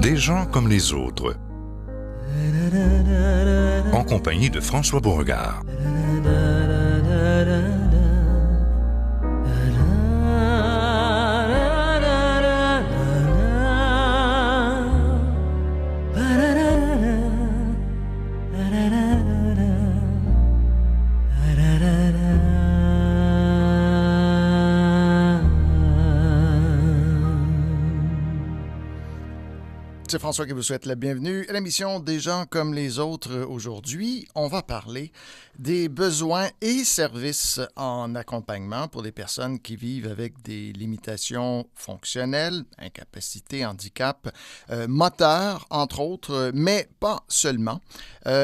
Des gens comme les autres, en compagnie de François Beauregard. C'est François qui vous souhaite la bienvenue à l'émission Des gens comme les autres. Aujourd'hui, on va parler des besoins et services en accompagnement pour des personnes qui vivent avec des limitations fonctionnelles, incapacité, handicap, moteur, entre autres, mais pas seulement.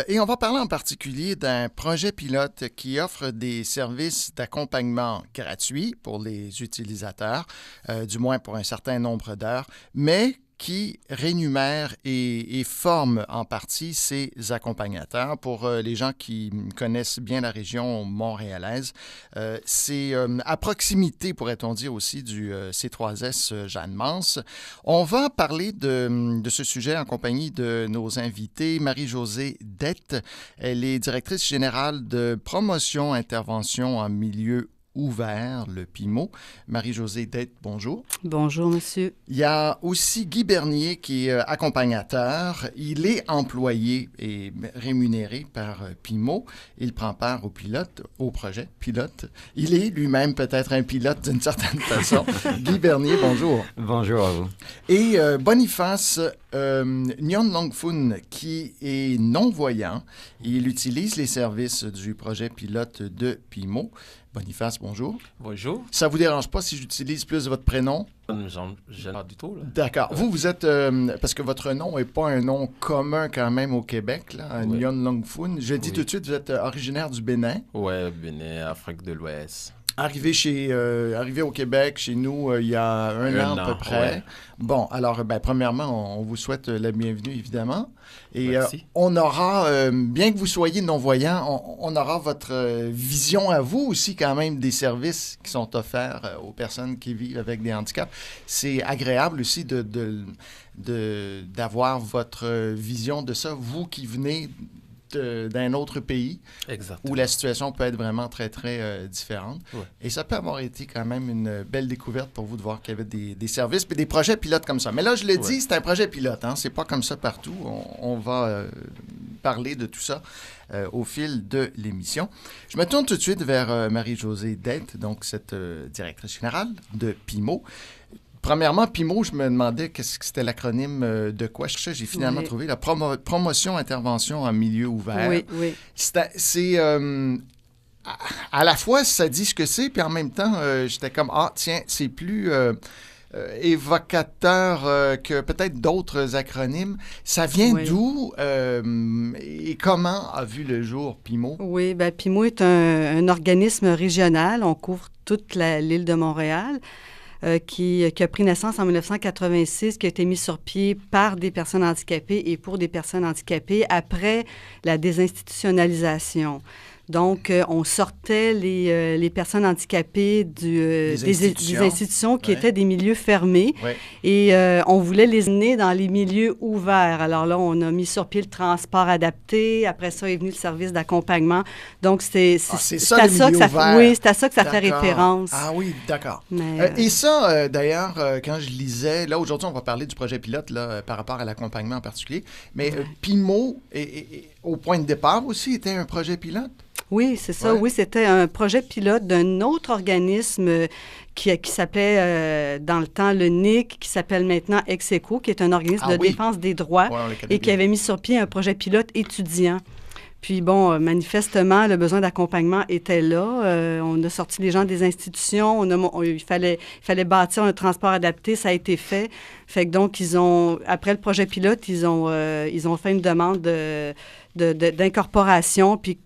Et on va parler en particulier d'un projet pilote qui offre des services d'accompagnement gratuits pour les utilisateurs, du moins pour un certain nombre d'heures, mais qui rémunère et forme en partie ces accompagnateurs. Pour les gens qui connaissent bien la région montréalaise, c'est à proximité, pourrait-on dire aussi, du C3S Jeanne-Mance. On va parler de ce sujet en compagnie de nos invités. Marie-Josée Dette, elle est directrice générale de promotion intervention en milieu ouvert, le PIMO. Marie-Josée Dette, bonjour. Bonjour, monsieur. Il y a aussi Guy Bernier qui est accompagnateur. Il est employé et rémunéré par PIMO. Il prend part au projet pilote. Il est lui-même peut-être un pilote d'une certaine façon. Guy Bernier, bonjour. Bonjour à vous. Et Boniface Nyon Longfun, qui est non-voyant. Il utilise les services du projet pilote de PIMO. Boniface, bonjour. Bonjour. Ça ne vous dérange pas si j'utilise plus votre prénom? Je pas du tout. Là. D'accord. Vous êtes... parce que votre nom n'est pas un nom commun quand même au Québec, là, Nyon Longfun. Je dis tout de suite, vous êtes originaire du Bénin. Oui, Bénin, Afrique de l'Ouest. Arrivé au Québec, chez nous, il y a un an à peu près. Ouais. Bon, alors, premièrement, on vous souhaite la bienvenue, évidemment. Et on aura, bien que vous soyez non-voyant, on aura votre vision à vous aussi quand même des services qui sont offerts aux personnes qui vivent avec des handicaps. C'est agréable aussi d'avoir votre vision de ça, vous qui venez d'un autre pays. Exactement. Où la situation peut être vraiment très, très différente. Ouais. Et ça peut avoir été quand même une belle découverte pour vous de voir qu'il y avait des services et des projets pilotes comme ça. Mais là, je l'ai dit, c'est un projet pilote. Hein? C'est pas comme ça partout. On va parler de tout ça au fil de l'émission. Je me tourne tout de suite vers Marie-Josée Dette, donc cette directrice générale de PIMO. Premièrement, PIMO, je me demandais qu'est-ce que c'était l'acronyme de quoi. J'ai finalement trouvé la promotion intervention en milieu ouvert. Oui. C'est à la fois, ça dit ce que c'est, puis en même temps, j'étais comme, tiens, c'est plus évocateur que peut-être d'autres acronymes. Ça vient d'où et comment a vu le jour PIMO? Oui, PIMO est un organisme régional. On couvre toute l'île de Montréal. Qui a pris naissance en 1986, qui a été mis sur pied par des personnes handicapées et pour des personnes handicapées après la désinstitutionnalisation. Donc, on sortait les personnes handicapées des institutions qui étaient des milieux fermés et on voulait les amener dans les milieux ouverts. Alors là, on a mis sur pied le transport adapté. Après ça est venu le service d'accompagnement. Donc, c'est à ça que ça fait référence. Ah oui, d'accord. Et ça, d'ailleurs, quand je lisais, là, aujourd'hui, on va parler du projet pilote là, par rapport à l'accompagnement en particulier, mais PIMO, au point de départ aussi, était un projet pilote? Oui, c'est ça. Ouais. Oui, c'était un projet pilote d'un autre organisme qui s'appelait dans le temps le NIC, qui s'appelle maintenant Execo, qui est un organisme de défense des droits et qui avait mis sur pied un projet pilote étudiant. Puis bon, manifestement, le besoin d'accompagnement était là. On a sorti les gens des institutions. Il fallait bâtir un transport adapté. Ça a été fait. Fait que donc, après le projet pilote, ils ont fait une demande d'incorporation. Puis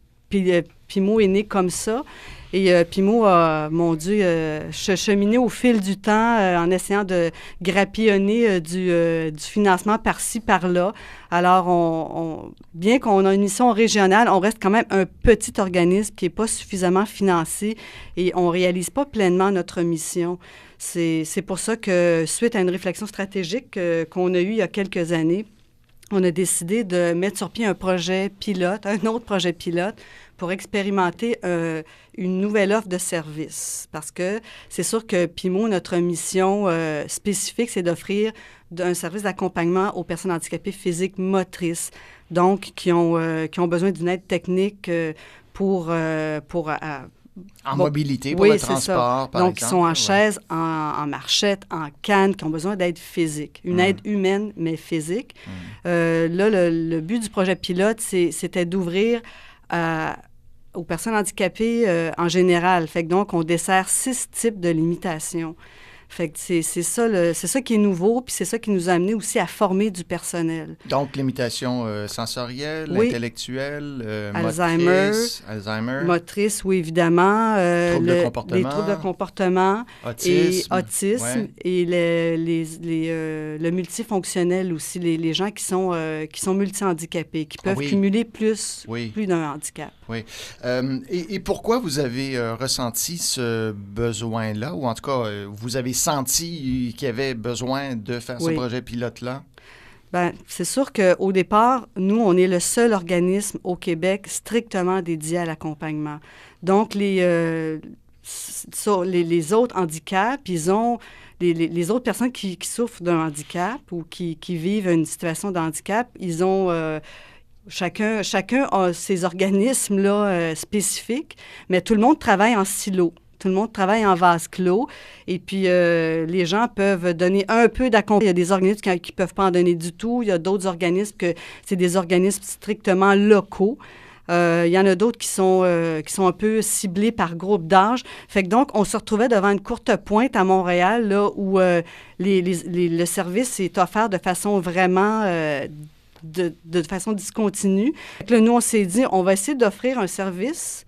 PIMO est né comme ça. Et Pimo a, mon Dieu, cheminé au fil du temps en essayant de grappillonner du financement par-ci, par-là. Alors, bien qu'on a une mission régionale, on reste quand même un petit organisme qui n'est pas suffisamment financé et on ne réalise pas pleinement notre mission. C'est pour ça que, suite à une réflexion stratégique qu'on a eue il y a quelques années, on a décidé de mettre sur pied un projet pilote, un autre projet pilote, pour expérimenter une nouvelle offre de service. Parce que c'est sûr que Pimo, notre mission spécifique, c'est d'offrir un service d'accompagnement aux personnes handicapées physiques motrices, donc qui ont besoin d'une aide technique pour mobilité, pour oui, le transport, par donc, exemple. ils sont en chaise, en marchette, en canne, qui ont besoin d'aide physique. Une aide humaine, mais physique. Là, le but du projet pilote, c'était d'ouvrir aux personnes handicapées en général. Fait que donc, on dessert 6 types de limitations. Fait que c'est ça qui est nouveau, puis c'est ça qui nous a amené aussi à former du personnel. Donc, limitations sensorielles, oui. intellectuelles, Alzheimer. Motrice, oui, évidemment. De comportement. Les troubles de comportement. Autisme. Et autisme. Ouais. Et le multifonctionnel aussi, les gens qui sont multi-handicapés, qui peuvent cumuler plus d'un handicap. Oui. Et pourquoi vous avez ressenti ce besoin-là, ou en tout cas, vous avez senti qu'il y avait besoin de faire ce projet pilote-là? Bien, c'est sûr qu'au départ, nous, on est le seul organisme au Québec strictement dédié à l'accompagnement. Donc, les autres handicaps, ils ont... Les autres personnes qui souffrent d'un handicap ou qui vivent une situation de handicap, ils ont... Chacun a ses organismes-là spécifiques, mais tout le monde travaille en silo. Tout le monde travaille en vase clos. Et puis, les gens peuvent donner un peu d'accompagnement. Il y a des organismes qui ne peuvent pas en donner du tout. Il y a d'autres organismes que c'est des organismes strictement locaux. Il y en a d'autres qui sont un peu ciblés par groupe d'âge. Fait que donc, on se retrouvait devant une courte pointe à Montréal, là, où le service est offert de façon vraiment... de façon discontinue. Là, nous, on s'est dit, on va essayer d'offrir un service.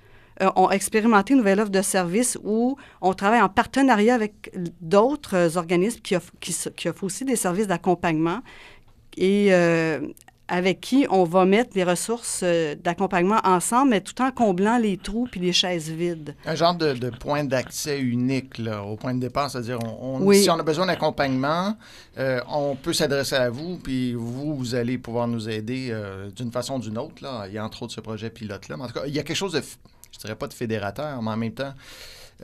On a expérimenté une nouvelle offre de service où on travaille en partenariat avec d'autres organismes qui offrent aussi des services d'accompagnement et avec qui on va mettre les ressources d'accompagnement ensemble, mais tout en comblant les trous puis les chaises vides. Un genre de point d'accès unique là, au point de départ, c'est-à-dire oui. Si on a besoin d'accompagnement, on peut s'adresser à vous, puis vous allez pouvoir nous aider d'une façon ou d'une autre. Là. Il y a entre autres ce projet pilote-là. Mais en tout cas, il y a quelque chose de, je dirais pas de fédérateur, mais en même temps...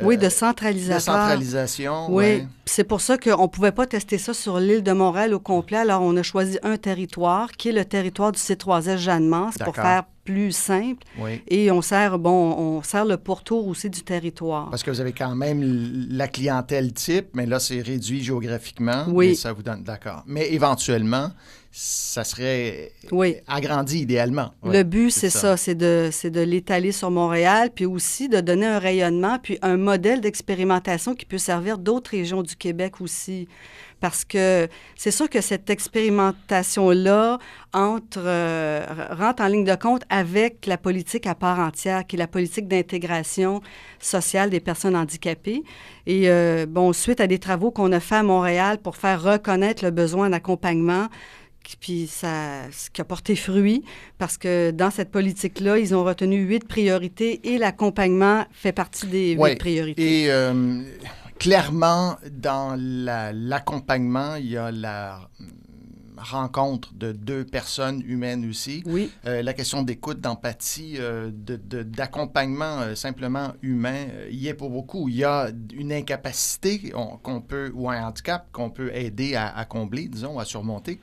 oui, de centralisateur. De centralisation, oui. Ouais. C'est pour ça qu'on ne pouvait pas tester ça sur l'île de Montréal au complet. Alors, on a choisi un territoire, qui est le territoire du C3S Jeanne-Mance, pour faire plus simple. Oui. Et on sert le pourtour aussi du territoire. Parce que vous avez quand même la clientèle type, mais là, c'est réduit géographiquement. Oui. Et ça vous donne... D'accord. Mais éventuellement, ça serait agrandi idéalement. Le but, c'est ça. C'est de l'étaler sur Montréal, puis aussi de donner un rayonnement, puis un modèle d'expérimentation qui peut servir d'autres régions du Québec aussi. Parce que c'est sûr que cette expérimentation-là rentre en ligne de compte avec la politique à part entière, qui est la politique d'intégration sociale des personnes handicapées. Et suite à des travaux qu'on a faits à Montréal pour faire reconnaître le besoin d'accompagnement, puis ce qui a porté fruit, parce que dans cette politique-là, ils ont retenu 8 priorités et l'accompagnement fait partie des 8 priorités. Et clairement, dans l'accompagnement, il y a la rencontre de 2 personnes humaines aussi. Oui. La question d'écoute, d'empathie, d'accompagnement simplement humain, il y est pour beaucoup. Il y a une incapacité qu'on peut, ou un handicap qu'on peut aider à combler, disons, à surmonter.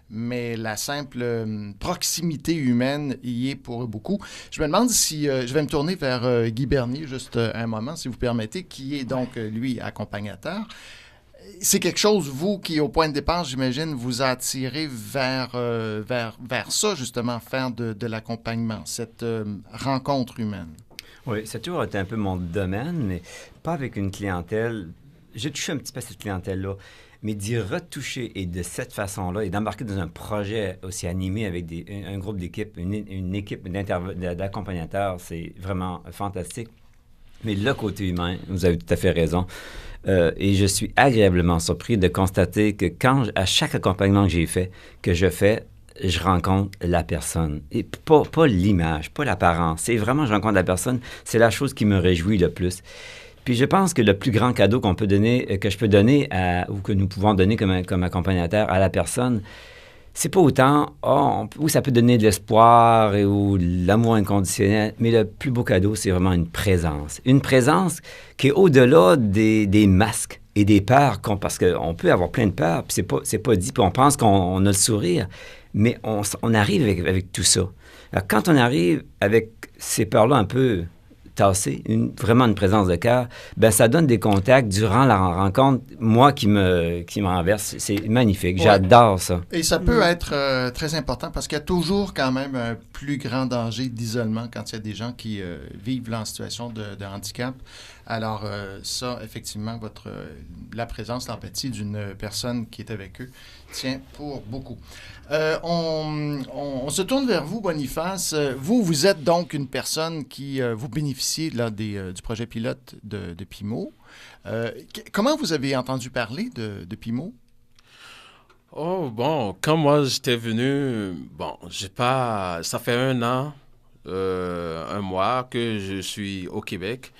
Mais la simple proximité humaine y est pour beaucoup. Je me demande si... je vais me tourner vers Guy Bernier juste un moment, si vous permettez, qui est donc, lui, accompagnateur. C'est quelque chose, vous, qui, au point de départ, j'imagine, vous a attiré vers ça, justement, faire de l'accompagnement, cette rencontre humaine. Oui, ça a toujours été un peu mon domaine, mais pas avec une clientèle. J'ai touché un petit peu à cette clientèle-là. Mais d'y retoucher et de cette façon-là, et d'embarquer dans un projet aussi animé avec un groupe d'équipes, une équipe d'accompagnateurs, c'est vraiment fantastique. Mais le côté humain, vous avez tout à fait raison. Et je suis agréablement surpris de constater que à chaque accompagnement que j'ai fait, je rencontre la personne. Et pas l'image, pas l'apparence. C'est vraiment, je rencontre la personne. C'est la chose qui me réjouit le plus. Puis je pense que le plus grand cadeau que je peux donner ou que nous pouvons donner comme accompagnateur à la personne, c'est pas autant, où ça peut donner de l'espoir ou l'amour inconditionnel, mais le plus beau cadeau, c'est vraiment une présence. Une présence qui est au-delà des masques et des peurs, parce qu'on peut avoir plein de peurs, puis c'est pas dit, puis on pense qu'on a le sourire, mais on arrive avec tout ça. Alors, quand on arrive avec ces peurs-là un peu tassées, vraiment une présence de cœur, ben ça donne des contacts durant la rencontre, moi qui me renverse. C'est magnifique. J'adore ça. Et ça peut être très important parce qu'il y a toujours quand même un plus grand danger d'isolement quand il y a des gens qui vivent là en situation de handicap. Alors ça, effectivement, la présence, l'empathie d'une personne qui est avec eux tient pour beaucoup. On se tourne vers vous, Boniface. Vous êtes donc une personne qui vous bénéficiez là, du projet pilote de PIMO. Comment vous avez entendu parler de PIMO? Oh, bon, quand moi j'étais venu, ça fait 1 an, 1 mois que je suis au Québec.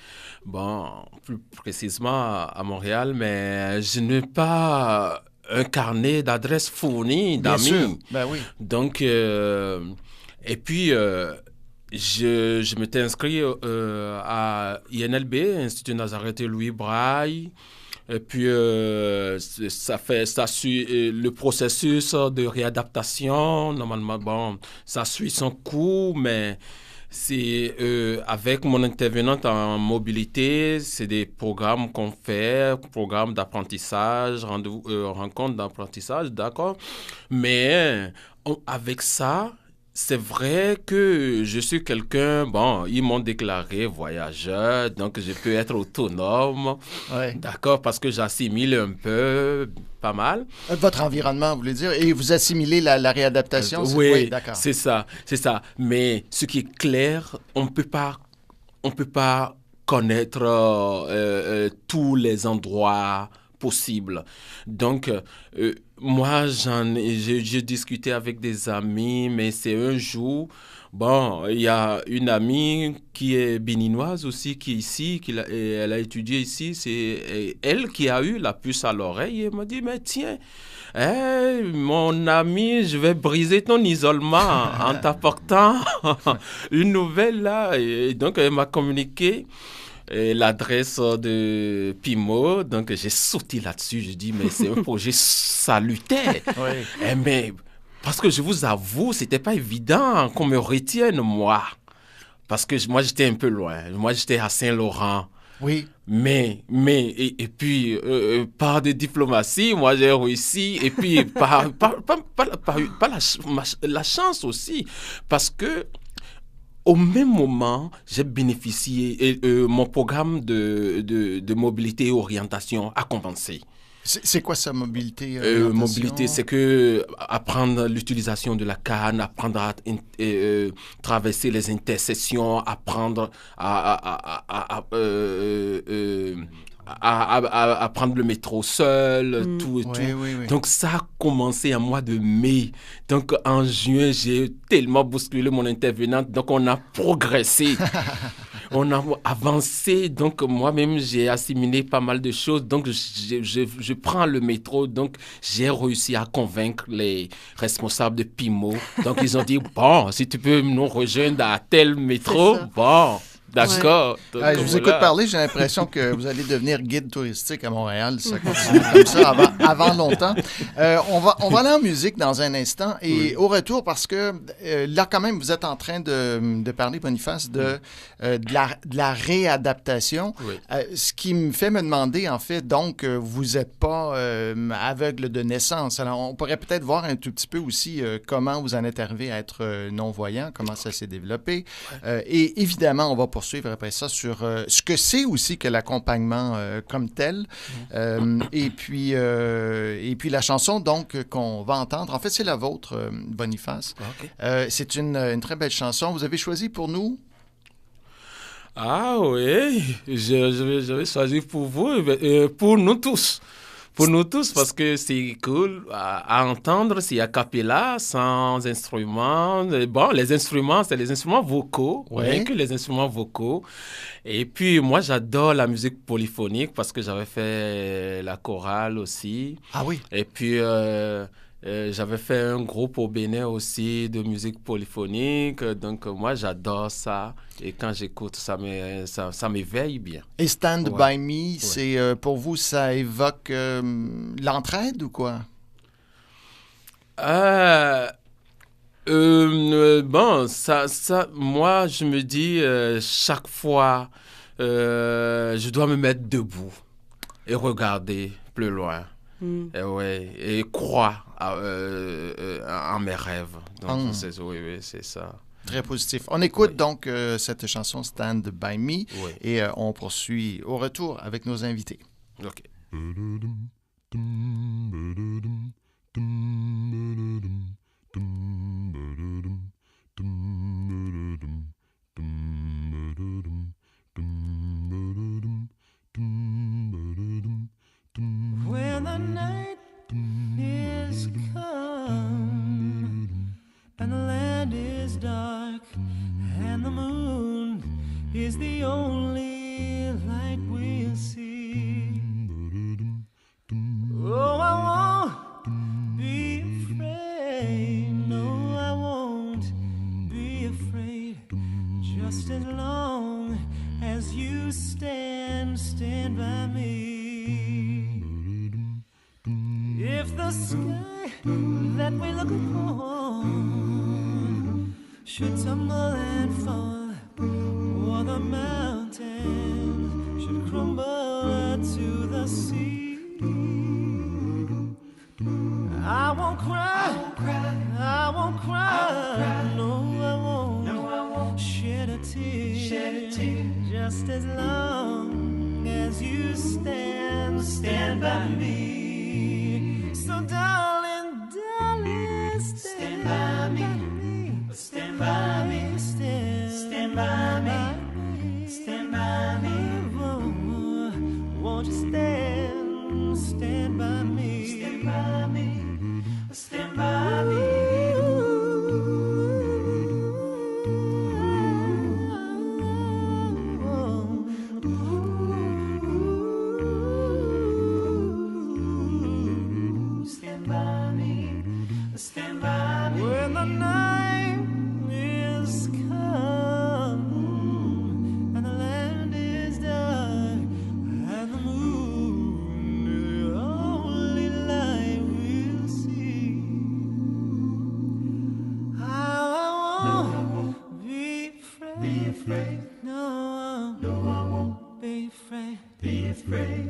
Bon, plus précisément à Montréal, mais je n'ai pas un carnet d'adresses fourni d'amis. Bien sûr, ben oui. Donc, et puis, je m'étais inscrit à INLB, Institut Nazareth Louis Braille. Et puis, ça suit le processus de réadaptation. Normalement, bon, ça suit son cours, mais c'est avec mon intervenante en mobilité, c'est des programmes qu'on fait, programmes d'apprentissage, rencontres d'apprentissage, d'accord. Mais avec ça, c'est vrai que je suis quelqu'un, bon, ils m'ont déclaré voyageur, donc je peux être autonome, ouais. D'accord, parce que j'assimile un peu, pas mal. Votre environnement, vous voulez dire, et vous assimilez la réadaptation? Oui, d'accord. c'est ça. Mais ce qui est clair, on peut pas connaître tous les endroits possible. Donc, moi, j'ai discuté avec des amis, mais c'est un jour, bon, il y a une amie qui est béninoise aussi, qui est ici, elle a étudié ici, c'est elle qui a eu la puce à l'oreille, et elle m'a dit, mais tiens, mon ami, je vais briser ton isolement en t'apportant une nouvelle là. Et donc, elle m'a communiqué l'adresse de PIMO, donc j'ai sauté là-dessus, je dis mais c'est un projet salutaire. Oui. Mais parce que je vous avoue, c'était pas évident qu'on me retienne moi, parce que moi j'étais un peu loin, moi j'étais à Saint-Laurent. Oui. Mais et puis par de diplomatie, moi j'ai réussi, et puis par la chance aussi, parce que au même moment, j'ai bénéficié, mon programme de mobilité et orientation a commencé. C'est quoi ça, mobilité et orientation? Mobilité, c'est que apprendre l'utilisation de la canne, apprendre à traverser les intersections, apprendre à prendre le métro seul, tout et tout. Oui. Donc, ça a commencé en mois de mai. Donc, en juin, j'ai tellement bousculé mon intervenante. Donc, on a progressé. On a avancé. Donc, moi-même, j'ai assimilé pas mal de choses. Donc, je prends le métro. Donc, j'ai réussi à convaincre les responsables de PIMO. Donc, ils ont dit, bon, si tu peux nous rejoindre à tel métro, bon... D'accord. Ouais. Je vous écoute parler, j'ai l'impression que vous allez devenir guide touristique à Montréal. Ça continue comme ça avant longtemps. On va aller en musique dans un instant et au retour, parce que là, quand même, vous êtes en train de parler, Boniface, de la réadaptation. Oui. Ce qui me fait me demander, en fait, donc, vous n'êtes pas aveugle de naissance. Alors, on pourrait peut-être voir un tout petit peu aussi comment vous en êtes arrivé à être non-voyant, comment ça s'est développé. Et évidemment, on va poursuivre après ça sur ce que c'est aussi que l'accompagnement comme tel. Et puis la chanson donc qu'on va entendre, en fait c'est la vôtre, Boniface. Okay. C'est une très belle chanson. Vous avez choisi pour nous? Ah oui, je vais choisir pour vous, pour nous tous. Pour nous tous, parce que c'est cool à entendre, c'est a cappella, sans instruments. Bon, les instruments, c'est les instruments vocaux, rien que les instruments vocaux. Et puis, moi, j'adore la musique polyphonique parce que j'avais fait la chorale aussi. Ah oui? Et puis, j'avais fait un groupe au Bénin aussi de musique polyphonique. Donc, moi, j'adore ça. Et quand j'écoute, ça m'éveille bien. Et Stand By Me, c'est pour vous, ça évoque l'entraide ou quoi? Bon, moi, je me dis, chaque fois, je dois me mettre debout et regarder plus loin. Et croire en mes rêves. Donc, c'est ça. Très positif. On écoute donc cette chanson Stand By Me et on poursuit au retour avec nos invités. OK. When the night is come and the land is dark and the moon is the only light we'll see. Oh, I won't be afraid. No, I won't be afraid. Just as long as you stand by me. If the sky that we look upon should tumble and fall, or the mountains should crumble to the sea, I won't cry, I won't cry, no, I won't shed a tear, just as long as you stand by me. So darling, stand by me, stand by me, stand by me, stand by me. Won't you stand by me, stand by me, stand by me. Stand by me when the night is come and the land is dark and the moon is the only light we'll see. I won't be afraid. No, I won't be afraid.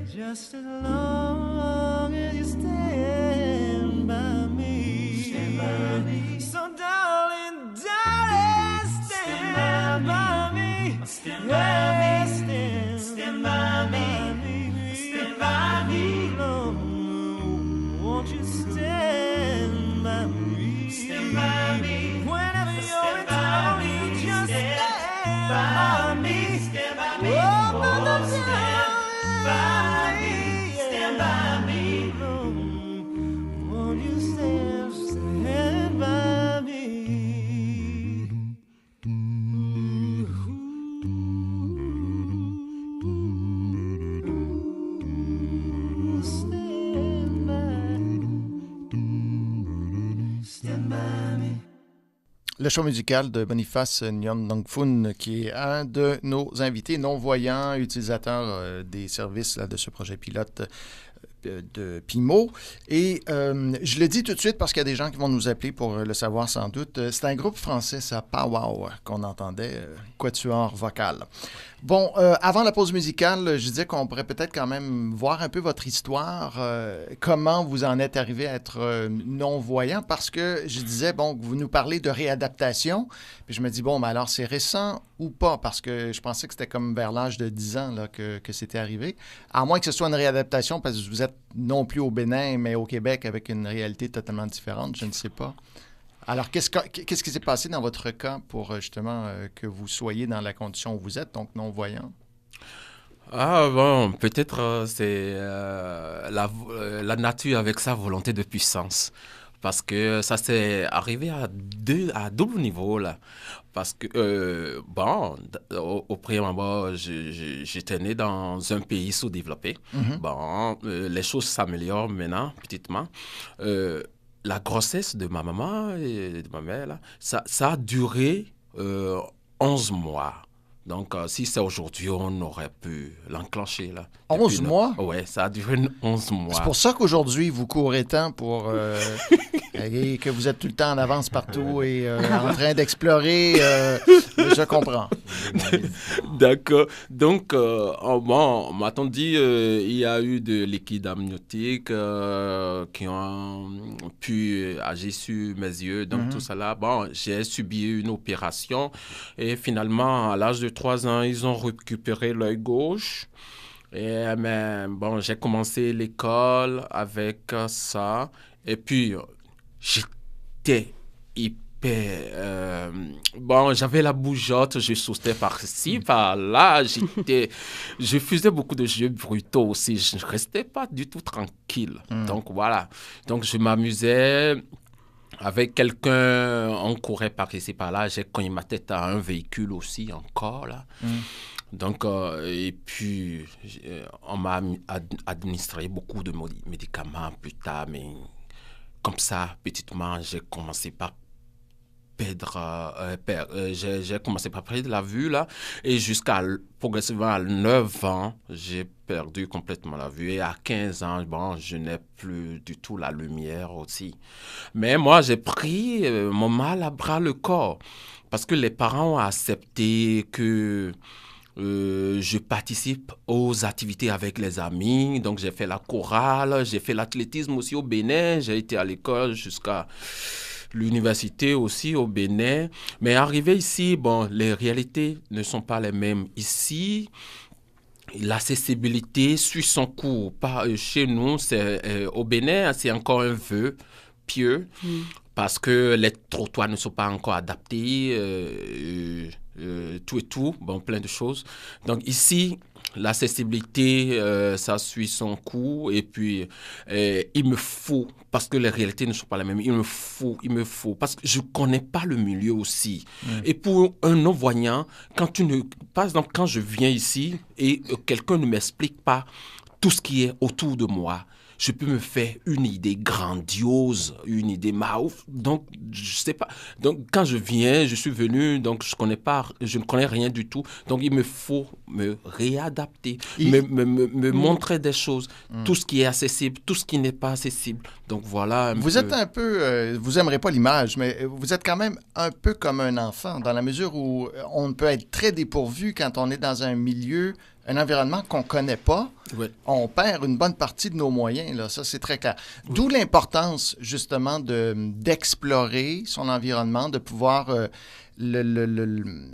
Just as long as you stand by me. So darling, stand by me. Stand by me. Stand by me. Stand by me. Lord, won't you stand by me? Stand by me. Whenever you're in trouble, you just stand by me. Stand by me. Oh, stand by me. Stand by me. Lord, won't you stand by me? Stand by me. Le show musical de Boniface Nyon-Nongfun, qui est un de nos invités non-voyants, utilisateurs des services là, de ce projet pilote de Pimo. Et je le dis tout de suite parce qu'il y a des gens qui vont nous appeler pour le savoir sans doute. C'est un groupe français, ça, Powwow, qu'on entendait, quatuor vocal. Bon, avant la pause musicale, je disais qu'on pourrait peut-être quand même voir un peu votre histoire, comment vous en êtes arrivé à être non-voyant, parce que je disais, bon, vous nous parlez de réadaptation, puis je me dis, bon, mais alors c'est récent ou pas, parce que je pensais que c'était comme vers l'âge de 10 ans là, que c'était arrivé, à moins que ce soit une réadaptation, parce que vous êtes non plus au Bénin, mais au Québec avec une réalité totalement différente, je ne sais pas. Alors, qu'est-ce qui s'est passé dans votre cas pour justement que vous soyez dans la condition où vous êtes, donc non-voyant? Ah bon, peut-être c'est la nature avec sa volonté de puissance. Parce que ça s'est arrivé à double niveau, là. Parce que, au premier abord, j'étais né dans un pays sous-développé. Mhm. Bon, les choses s'améliorent maintenant, petitement. La grossesse de ma maman et de ma mère, là, ça a duré 11 mois. Donc, si c'est aujourd'hui, on aurait pu l'enclencher, là. 11 mois? Oui, ça a duré 11 mois. C'est pour ça qu'aujourd'hui, vous courez tant pour... et que vous êtes tout le temps en avance partout et en train d'explorer. Je comprends. D'accord. Donc, on m'a dit il y a eu de liquide amniotique qui ont pu agir sur mes yeux. Donc, tout ça là, bon, j'ai subi une opération et finalement, à l'âge de 3 ans, ils ont récupéré l'œil gauche. Et mais, bon, j'ai commencé l'école avec ça. Et puis, j'étais hyper... bon, j'avais la bougeotte, je sautais par-ci, par-là. Je faisais beaucoup de jeux brutaux aussi. Je ne restais pas du tout tranquille. Donc, voilà. Donc, je m'amusais... Avec quelqu'un, on courait par ici, par-là. J'ai cogné ma tête à un véhicule aussi, encore, là. Donc, et puis, on m'a administré beaucoup de médicaments plus tard, mais comme ça, petitement, j'ai commencé par j'ai commencé par perdre la vue, là, et progressivement à 9 ans, j'ai perdu complètement la vue, et à 15 ans, bon, je n'ai plus du tout la lumière aussi. Mais moi, j'ai pris mon mal à bras le corps, parce que les parents ont accepté que je participe aux activités avec les amis, donc j'ai fait la chorale, j'ai fait l'athlétisme aussi au Bénin, j'ai été à l'école jusqu'à l'université aussi au Bénin. Mais arrivé ici, bon, les réalités ne sont pas les mêmes. Ici, l'accessibilité suit son cours. Chez nous, au Bénin, c'est encore un vœu pieux parce que les trottoirs ne sont pas encore adaptés, tout et tout, bon, plein de choses. Donc ici, l'accessibilité, ça suit son cours et puis il me faut, parce que les réalités ne sont pas les mêmes, il me faut, parce que je ne connais pas le milieu aussi. Et pour un non-voyant, par exemple, quand je viens ici et quelqu'un ne m'explique pas tout ce qui est autour de moi, je peux me faire une idée grandiose, une idée maouf. Donc, je sais pas. Donc, quand je viens, je suis venu, donc je ne connais rien du tout. Donc, il me faut me réadapter, me montrer des choses, tout ce qui est accessible, tout ce qui n'est pas accessible. Donc, voilà. Vous êtes un peu, vous aimerez pas l'image, mais vous êtes quand même un peu comme un enfant, dans la mesure où on peut être très dépourvu quand on est dans un milieu, un environnement qu'on ne connaît pas. Oui. On perd une bonne partie de nos moyens, là. Ça, c'est très clair. D'où l'importance, justement, d'explorer son environnement, de pouvoir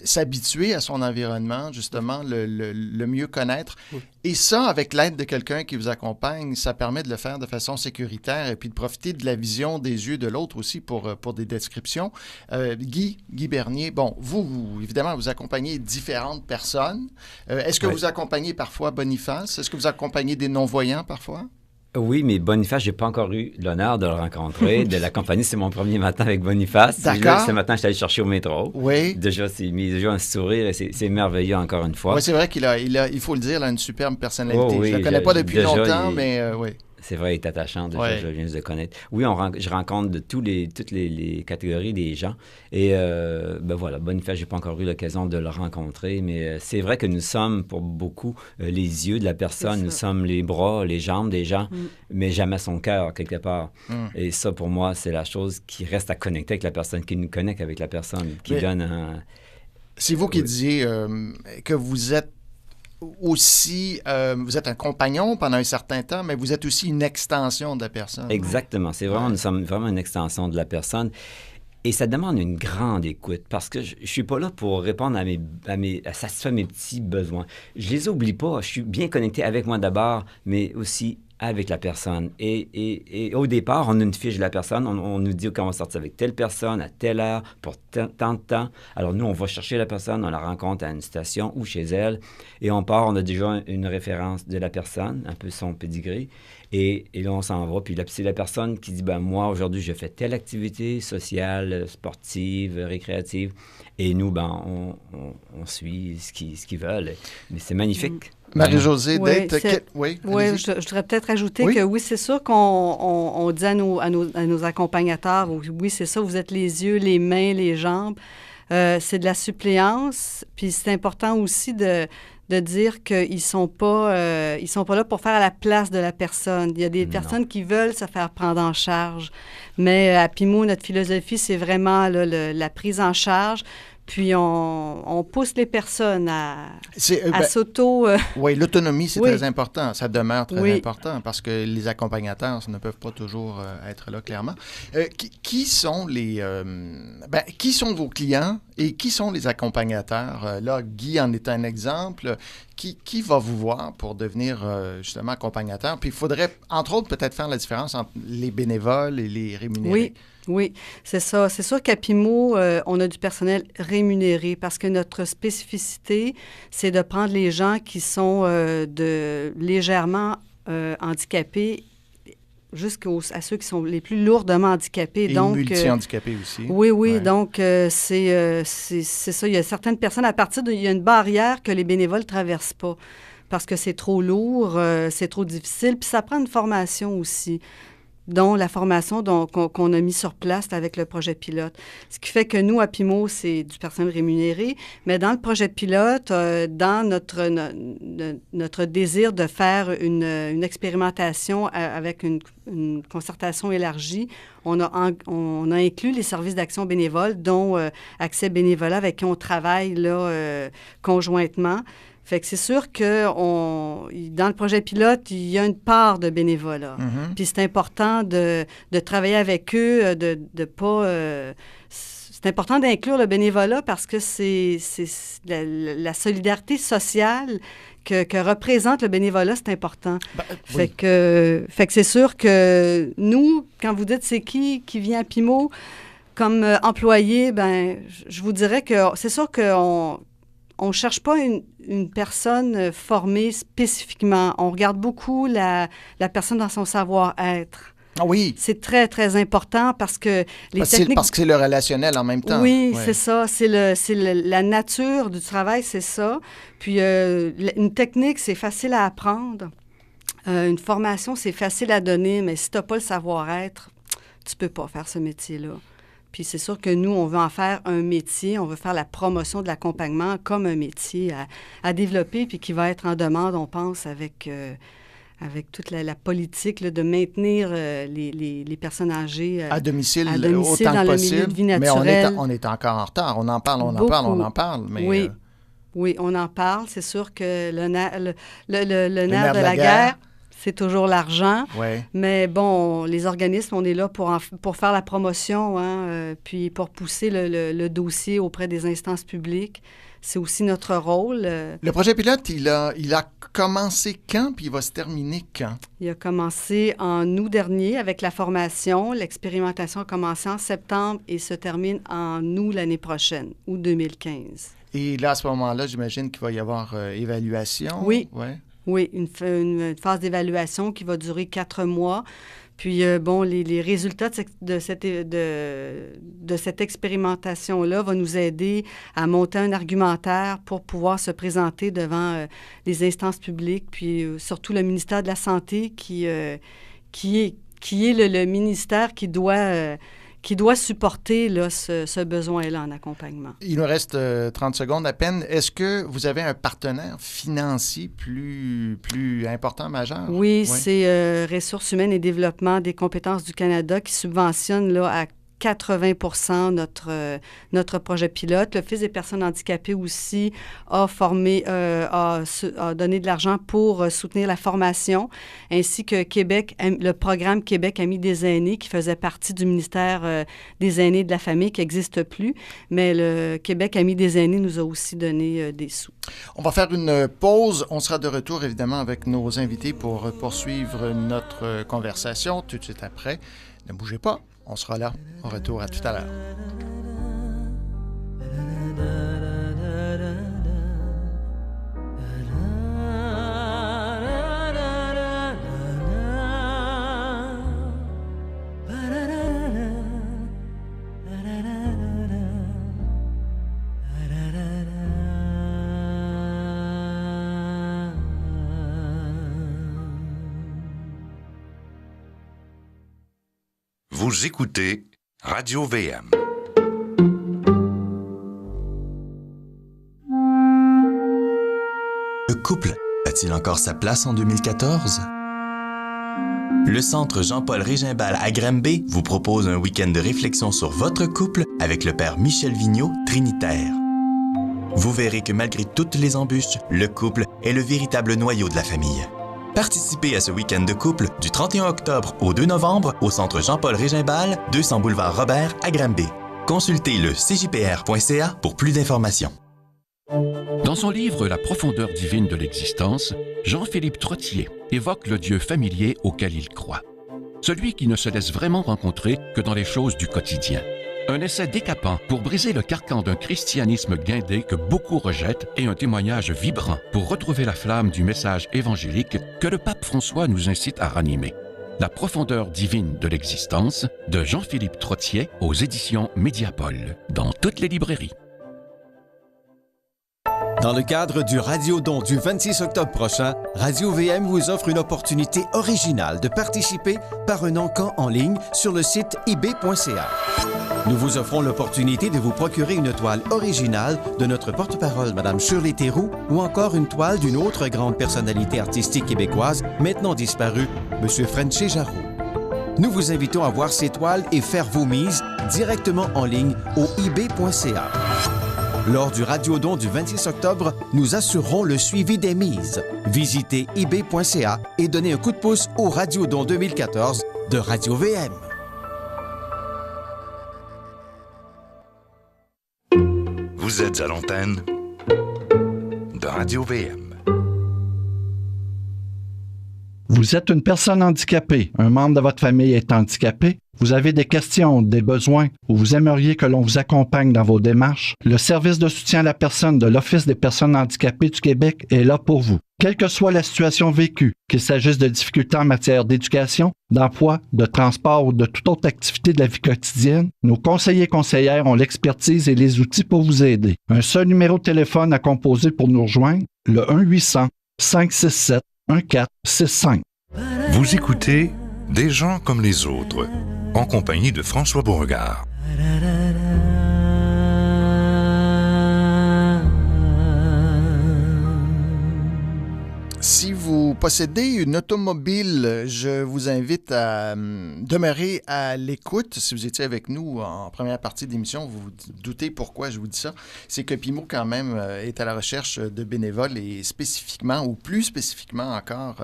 s'habituer à son environnement, justement, le mieux connaître. Oui. Et ça, avec l'aide de quelqu'un qui vous accompagne, ça permet de le faire de façon sécuritaire et puis de profiter de la vision des yeux de l'autre aussi pour des descriptions. Guy Bernier, bon, vous, évidemment, vous accompagnez différentes personnes. Est-ce que vous accompagnez parfois Boniface? Est-ce que vous accompagnez des non-voyants parfois? Oui, mais Boniface, je n'ai pas encore eu l'honneur de le rencontrer, de l'accompagner. C'est mon premier matin avec Boniface. D'accord. Ce matin, je suis allé chercher au métro. Oui. Déjà, c'est mis déjà un sourire et c'est merveilleux encore une fois. Oui, c'est vrai il faut le dire, il a une superbe personnalité. Oh, oui, je ne la connais pas depuis déjà, longtemps, mais oui. C'est vrai, il est attachant, déjà, Ouais. je viens de le connaître. Oui, je rencontre de toutes les catégories des gens. Et ben voilà, Boniface, je n'ai pas encore eu l'occasion de le rencontrer, mais c'est vrai que nous sommes, pour beaucoup, les yeux de la personne, nous sommes les bras, les jambes des gens, mais jamais son cœur, quelque part. Et ça, pour moi, c'est la chose qui reste à connecter avec la personne, qui nous connecte avec la personne, qui donne un... C'est vous qui disiez que vous êtes aussi, vous êtes un compagnon pendant un certain temps, mais vous êtes aussi une extension de la personne. Exactement. C'est vraiment, nous sommes vraiment une extension de la personne. Et ça demande une grande écoute parce que je ne suis pas là pour répondre à satisfaire mes petits besoins. Je les oublie pas. Je suis bien connecté avec moi d'abord, mais aussi avec la personne. Et au départ, on a une fiche de la personne. On nous dit qu'on va sortir avec telle personne à telle heure pour tant de temps. Alors, nous, on va chercher la personne, on la rencontre à une station ou chez elle. Et on part, on a déjà une référence de la personne, un peu son pedigree. Et là, on s'en va. Puis là, c'est la personne qui dit, ben moi, aujourd'hui, je fais telle activité sociale, sportive, récréative. Et nous, ben, on suit ce qu'ils veulent. Mais c'est magnifique. Marie-Josée, Oui, oui, oui, je voudrais peut-être ajouter que oui, c'est sûr qu'on dit à nos accompagnateurs, oui, c'est ça, vous êtes les yeux, les mains, les jambes. C'est de la suppléance. Puis c'est important aussi de dire qu'ils sont pas là pour faire à la place de la personne. Il y a des personnes qui veulent se faire prendre en charge. Mais à Pimo, notre philosophie, c'est vraiment là, la prise en charge. Puis on pousse les personnes à s'auto... Oui, l'autonomie, c'est Oui. très important. Ça demeure très Oui. important parce que les accompagnateurs ne peuvent pas toujours être là, clairement. Qui sont qui sont vos clients et qui sont les accompagnateurs? Là, Guy en est un exemple. Qui va vous voir pour devenir justement accompagnateur? Puis il faudrait, entre autres, peut-être faire la différence entre les bénévoles et les rémunérés. Oui, c'est ça. C'est sûr qu'à Pimo, on a du personnel rémunéré parce que notre spécificité, c'est de prendre les gens qui sont légèrement handicapés jusqu'à ceux qui sont les plus lourdement handicapés. Et donc, multi-handicapés aussi. Oui, Ouais. donc c'est ça. Il y a certaines personnes, il y a une barrière que les bénévoles ne traversent pas parce que c'est trop lourd, c'est trop difficile, puis ça prend une formation aussi, dont la formation qu'on a mis sur place avec le projet pilote. Ce qui fait que nous, à Pimo, c'est du personnel rémunéré, mais dans le projet pilote, dans notre désir de faire une expérimentation avec une concertation élargie, on a inclus les services d'action bénévole, dont Accès Bénévolat, avec qui on travaille là, conjointement. Fait que c'est sûr que dans le projet pilote, il y a une part de bénévolat. Mhm. Puis c'est important de travailler avec eux, de pas... c'est important d'inclure le bénévolat parce que c'est la solidarité sociale que représente le bénévolat, c'est important. Fait que c'est sûr que nous, quand vous dites c'est qui vient à Pimo comme employé, ben je vous dirais que c'est sûr qu'on ne cherche pas une personne formée spécifiquement. On regarde beaucoup la personne dans son savoir-être. Ah oui, C'est très, très important parce que les techniques... parce que c'est le relationnel en même temps. Oui, Ouais. c'est ça. La nature du travail, c'est ça. Puis une technique, c'est facile à apprendre. Une formation, c'est facile à donner, mais si tu n'as pas le savoir-être, tu ne peux pas faire ce métier-là. Puis c'est sûr que nous, on veut en faire un métier, on veut faire la promotion de l'accompagnement comme un métier à développer, puis qui va être en demande, on pense, avec toute la politique là, de maintenir les personnes âgées À domicile autant dans que le possible. possible. De vie Mais naturelle. on est encore en retard. On en parle. Mais Oui. Oui, on en parle. C'est sûr que le nerf nerf de la guerre, c'est toujours l'argent. ouais. Mais bon, les organismes, on est là pour faire la promotion, puis pour pousser le dossier auprès des instances publiques. C'est aussi notre rôle. Le projet pilote, il a commencé quand, puis il va se terminer quand? Il a commencé en août dernier avec la formation. L'expérimentation a commencé en septembre et se termine en août l'année prochaine, août 2015. Et là, à ce moment-là, j'imagine qu'il va y avoir évaluation. Oui. Ouais. Oui, une phase d'évaluation qui va durer 4 mois. Puis, les résultats de cette expérimentation-là vont nous aider à monter un argumentaire pour pouvoir se présenter devant les instances publiques, puis surtout le ministère de la Santé qui est le ministère qui doit supporter là, ce besoin-là en accompagnement. Il nous reste 30 secondes à peine. Est-ce que vous avez un partenaire financier plus important, majeur? Oui, c'est Ressources humaines et développement des compétences du Canada qui subventionne là, à 80 notre projet pilote. L'Office des personnes handicapées aussi a donné de l'argent pour soutenir la formation, ainsi que le programme Québec Amis des aînés, qui faisait partie du ministère des aînés et de la famille, qui n'existe plus. Mais le Québec Amis des aînés nous a aussi donné des sous. On va faire une pause. On sera de retour, évidemment, avec nos invités pour poursuivre notre conversation tout de suite après. Ne bougez pas. On sera là. Au retour. À tout à l'heure. Vous écoutez Radio VM. Le couple a-t-il encore sa place en 2014? Le Centre Jean-Paul Régimbal à Granby vous propose un week-end de réflexion sur votre couple avec le père Michel Vigneault, trinitaire. Vous verrez que malgré toutes les embûches, le couple est le véritable noyau de la famille. Participez à ce week-end de couple du 31 octobre au 2 novembre au Centre Jean-Paul Régimbal, 200 boulevard Robert à Granby. Consultez le cjpr.ca pour plus d'informations. Dans son livre La profondeur divine de l'existence, Jean-Philippe Trottier évoque le Dieu familier auquel il croit. Celui qui ne se laisse vraiment rencontrer que dans les choses du quotidien. Un essai décapant pour briser le carcan d'un christianisme guindé que beaucoup rejettent et un témoignage vibrant pour retrouver la flamme du message évangélique que le pape François nous incite à ranimer. La profondeur divine de l'existence de Jean-Philippe Trottier aux éditions Mediapol, dans toutes les librairies. Dans le cadre du Radio-Don du 26 octobre prochain, Radio VM vous offre une opportunité originale de participer par un encan en ligne sur le site ib.ca. Nous vous offrons l'opportunité de vous procurer une toile originale de notre porte-parole, Mme Shirley Théroux, ou encore une toile d'une autre grande personnalité artistique québécoise, maintenant disparue, M. Frenchy Jarreau. Nous vous invitons à voir ces toiles et faire vos mises directement en ligne au ib.ca. Lors du Radio-Don du 26 octobre, nous assurerons le suivi des mises. Visitez ib.ca et donnez un coup de pouce au Radio-Don 2014 de Radio VM. Vous êtes à l'antenne de Radio VM. Vous êtes une personne handicapée, un membre de votre famille est handicapé, vous avez des questions, des besoins, ou vous aimeriez que l'on vous accompagne dans vos démarches, le service de soutien à la personne de l'Office des personnes handicapées du Québec est là pour vous. Quelle que soit la situation vécue, qu'il s'agisse de difficultés en matière d'éducation, d'emploi, de transport ou de toute autre activité de la vie quotidienne, nos conseillers et conseillères ont l'expertise et les outils pour vous aider. Un seul numéro de téléphone à composer pour nous rejoindre, le 1-800-567-1465. Vous écoutez Des gens comme les autres, en compagnie de François Beauregard. Si vous possédez une automobile, je vous invite à demeurer à l'écoute. Si vous étiez avec nous en première partie d'émission, vous vous doutez pourquoi je vous dis ça. C'est que Pimo, quand même, est à la recherche de bénévoles et spécifiquement, ou plus spécifiquement encore,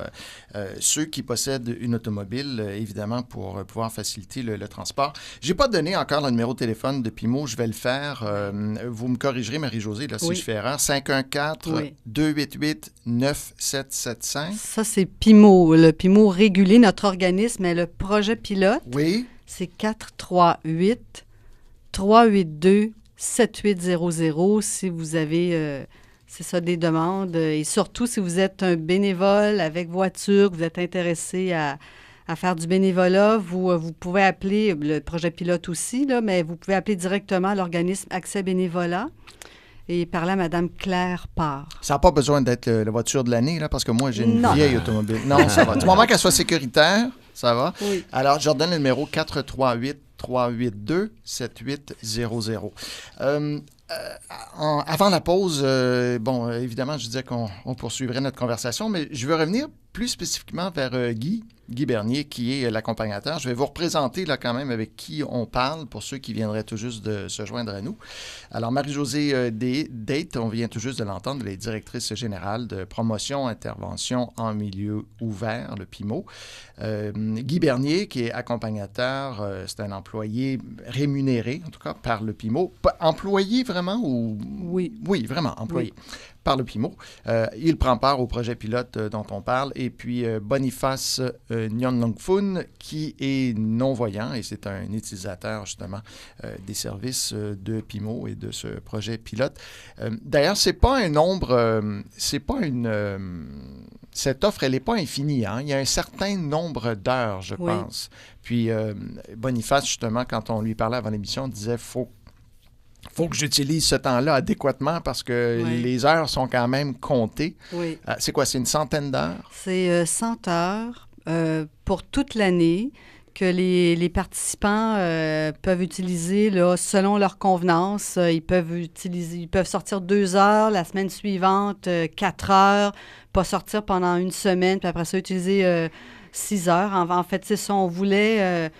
ceux qui possèdent une automobile, évidemment, pour pouvoir faciliter le transport. Je n'ai pas donné encore le numéro de téléphone de Pimo. Je vais le faire. Vous me corrigerez, Marie-Josée, là, si je fais erreur. 514-288-9775. Ça, c'est PIMO, le PIMO régulier, notre organisme, mais le projet pilote, c'est 438-382-7800 si vous avez, c'est ça, des demandes. Et surtout, si vous êtes un bénévole avec voiture, que vous êtes intéressé à faire du bénévolat, vous pouvez appeler, le projet pilote aussi, là, mais vous pouvez appeler directement l'organisme Accès Bénévolat et parler à Mme Claire Parr. Ça n'a pas besoin d'être la voiture de l'année, là, parce que moi, j'ai une vieille automobile. Non, ça va. Du moment qu'elle soit sécuritaire, ça va. Oui. Alors, je redonne le numéro 438-382-7800. Avant la pause, évidemment, je disais qu'on poursuivrait notre conversation, mais je veux revenir plus spécifiquement vers Guy Bernier, qui est l'accompagnateur. Je vais vous représenter là quand même avec qui on parle pour ceux qui viendraient tout juste de se joindre à nous. Alors, Marie-Josée Date, on vient tout juste de l'entendre, elle est directrice générale de promotion, intervention en milieu ouvert, le PIMO. Guy Bernier, qui est accompagnateur, c'est un employé rémunéré, en tout cas, par le PIMO. Employé vraiment ou... Oui. Oui, vraiment, employé. Oui. Par le PIMO. Il prend part au projet pilote dont on parle. Et puis Boniface Nyon-Longfun, qui est non-voyant et c'est un utilisateur justement des services de PIMO et de ce projet pilote. D'ailleurs, c'est pas un nombre, c'est pas une... cette offre, elle n'est pas infinie. Hein? Il y a un certain nombre d'heures, je pense. Puis Boniface, justement, quand on lui parlait avant l'émission, disait faut que j'utilise ce temps-là adéquatement parce que les heures sont quand même comptées. Oui. C'est quoi? C'est une centaine d'heures? C'est 100 heures pour toute l'année que les participants peuvent utiliser là, selon leur convenance. Ils peuvent sortir 2 heures, la semaine suivante 4 heures, pas sortir pendant une semaine, puis après ça, utiliser 6 heures. En fait, c'est ça. On voulait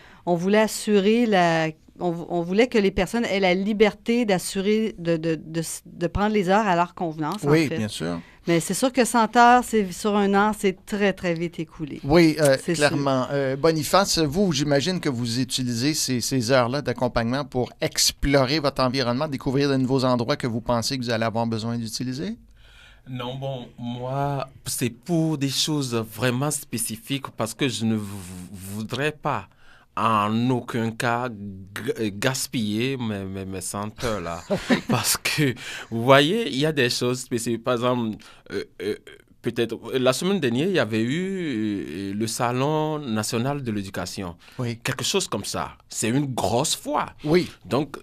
assurer on voulait que les personnes aient la liberté d'assurer, de prendre les heures à leur convenance, oui, en fait. Bien sûr. Mais c'est sûr que 100 heures, sur un an, c'est très, très vite écoulé. Oui, clairement. Boniface, vous, j'imagine que vous utilisez ces heures-là d'accompagnement pour explorer votre environnement, découvrir de nouveaux endroits que vous pensez que vous allez avoir besoin d'utiliser? Non, bon, moi, c'est pour des choses vraiment spécifiques parce que je ne voudrais pas en aucun cas gaspiller mes 100 heures là. Parce que, vous voyez, il y a des choses spécifiques. Par exemple, peut-être, la semaine dernière, il y avait eu le Salon national de l'éducation. Oui. Quelque chose comme ça. C'est une grosse fois. Oui. Donc,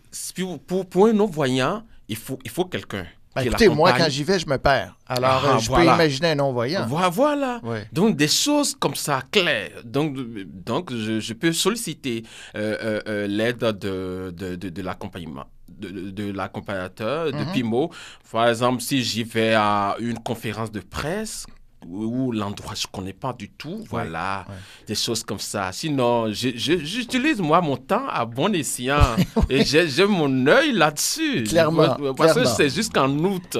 pour un non-voyant, il faut quelqu'un. Écoutez, moi, quand j'y vais, je me perds. Alors, je peux imaginer un non-voyant. Voilà. Oui. Donc, des choses comme ça, claires. Donc je peux solliciter l'aide de l'accompagnement. De l'accompagnateur, de PIMO. Par exemple, si j'y vais à une conférence de presse, ou l'endroit je ne connais pas du tout, voilà, des choses comme ça. Sinon, j'utilise moi mon temps à bon escient et j'ai mon œil là-dessus. Clairement. Parce que c'est jusqu'en août.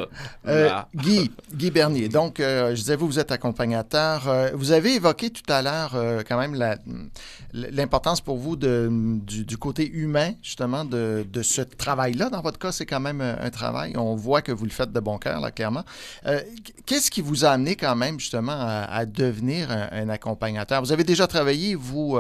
Guy Bernier, donc, je disais, vous êtes accompagnateur. Vous avez évoqué tout à l'heure quand même l'importance pour vous du côté humain, justement, de ce travail-là. Dans votre cas, c'est quand même un travail. On voit que vous le faites de bon cœur, là, clairement. Qu'est-ce qui vous a amené quand même justement à devenir un accompagnateur? Vous avez déjà travaillé, vous,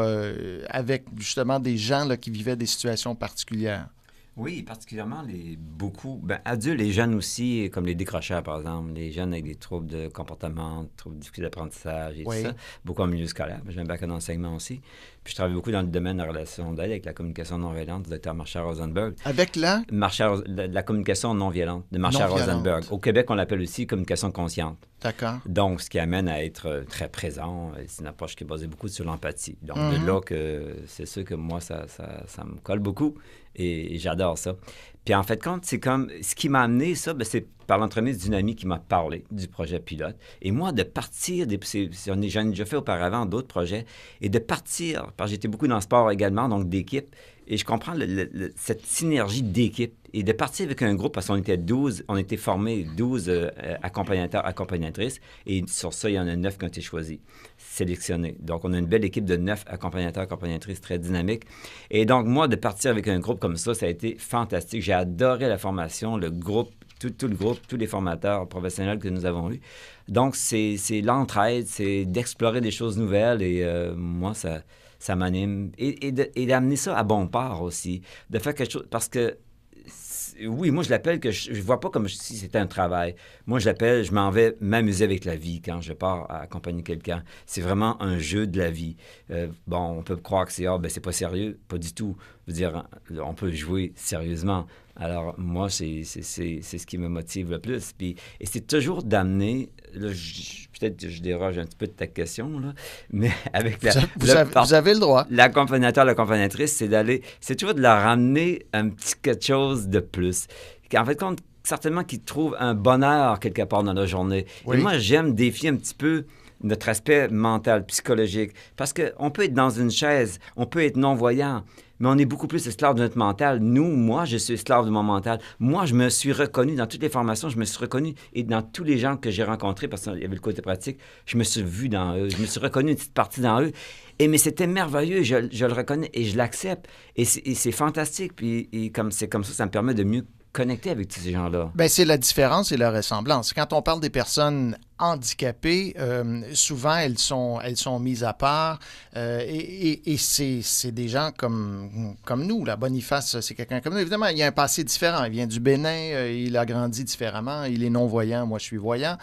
avec justement des gens là, qui vivaient des situations particulières? Oui, particulièrement beaucoup, adultes et jeunes aussi, comme les décrocheurs, par exemple, les jeunes avec des troubles de comportement, troubles de difficulté d'apprentissage et tout ça, beaucoup en milieu scolaire. J'ai un bac en enseignement aussi. Puis je travaille beaucoup dans le domaine de la relation d'aide avec la communication non violente du Dr. Marshall Rosenberg. Avec la communication non violente de Marshall Rosenberg. Au Québec, on l'appelle aussi communication consciente. D'accord. Donc, ce qui amène à être très présent. C'est une approche qui est basée beaucoup sur l'empathie. Donc, de là que c'est sûr que moi, ça me colle beaucoup et j'adore ça. Puis en fait, c'est comme ce qui m'a amené ça, c'est par l'entremise d'une amie qui m'a parlé du projet pilote. Et moi, de partir, j'en ai déjà fait auparavant d'autres projets, et de partir, parce que j'étais beaucoup dans le sport également, donc d'équipe, et je comprends cette synergie d'équipe. Et de partir avec un groupe, parce qu'on était 12, on était formés 12 accompagnateurs, accompagnatrices, et sur ça, il y en a 9 qui ont été choisis, sélectionnés. Donc, on a une belle équipe de 9 accompagnateurs, accompagnatrices très dynamiques. Et donc, moi, de partir avec un groupe comme ça a été fantastique. J'ai adoré la formation, le groupe, tout le groupe, tous les formateurs professionnels que nous avons eus. Donc, c'est l'entraide, c'est d'explorer des choses nouvelles, et moi, ça m'anime. Et d'amener ça à bon port aussi, de faire quelque chose, parce que oui, moi, je l'appelle que je ne vois pas comme si c'était un travail. Moi, je m'en vais m'amuser avec la vie quand je pars à accompagner quelqu'un. C'est vraiment un jeu de la vie. On peut croire que c'est pas sérieux. Pas du tout. Je veux dire, on peut jouer sérieusement. Alors, moi, c'est ce qui me motive le plus. Et c'est toujours d'amener... Peut-être que je déroge un petit peu de ta question, là, mais avec vous avez le droit. L'accompagnateur, l'accompagnatrice, c'est toujours de leur ramener un petit quelque chose de plus. En fait, certainement qu'ils trouvent un bonheur quelque part dans leur journée. Oui. Et moi, j'aime défier un petit peu notre aspect mental, psychologique. Parce qu'on peut être dans une chaise, on peut être non-voyant, mais on est beaucoup plus esclave de notre mental. Moi, je suis esclave de mon mental. Moi, je me suis reconnu dans toutes les formations, je me suis reconnu, et dans tous les gens que j'ai rencontrés, parce qu'il y avait le côté pratique, je me suis vu dans eux, je me suis reconnu une petite partie dans eux. Mais c'était merveilleux, je le reconnais et je l'accepte. Et c'est fantastique. Puis c'est comme ça me permet de mieux connecter avec tous ces gens-là. Bien, c'est la différence et la ressemblance. Quand on parle des personnes handicapées, souvent elles sont mises à part et c'est des gens comme nous. La Boniface, c'est quelqu'un comme nous. Évidemment, il y a un passé différent. Il vient du Bénin, il a grandi différemment, il est non-voyant, moi je suis voyant.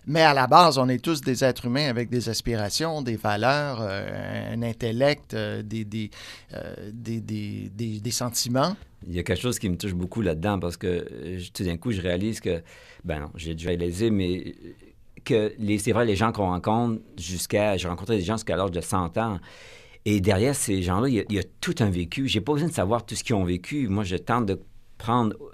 Mais à la base, on est tous des êtres humains avec des aspirations, des valeurs, un intellect, des sentiments. Il y a quelque chose qui me touche beaucoup là-dedans parce que tout d'un coup, je réalise que, ben non, j'ai déjà réalisé, mais que c'est vrai, les gens qu'on rencontre j'ai rencontré des gens jusqu'à l'âge de 100 ans. Et derrière ces gens-là, il y a tout un vécu. J'ai pas besoin de savoir tout ce qu'ils ont vécu. Moi, je tente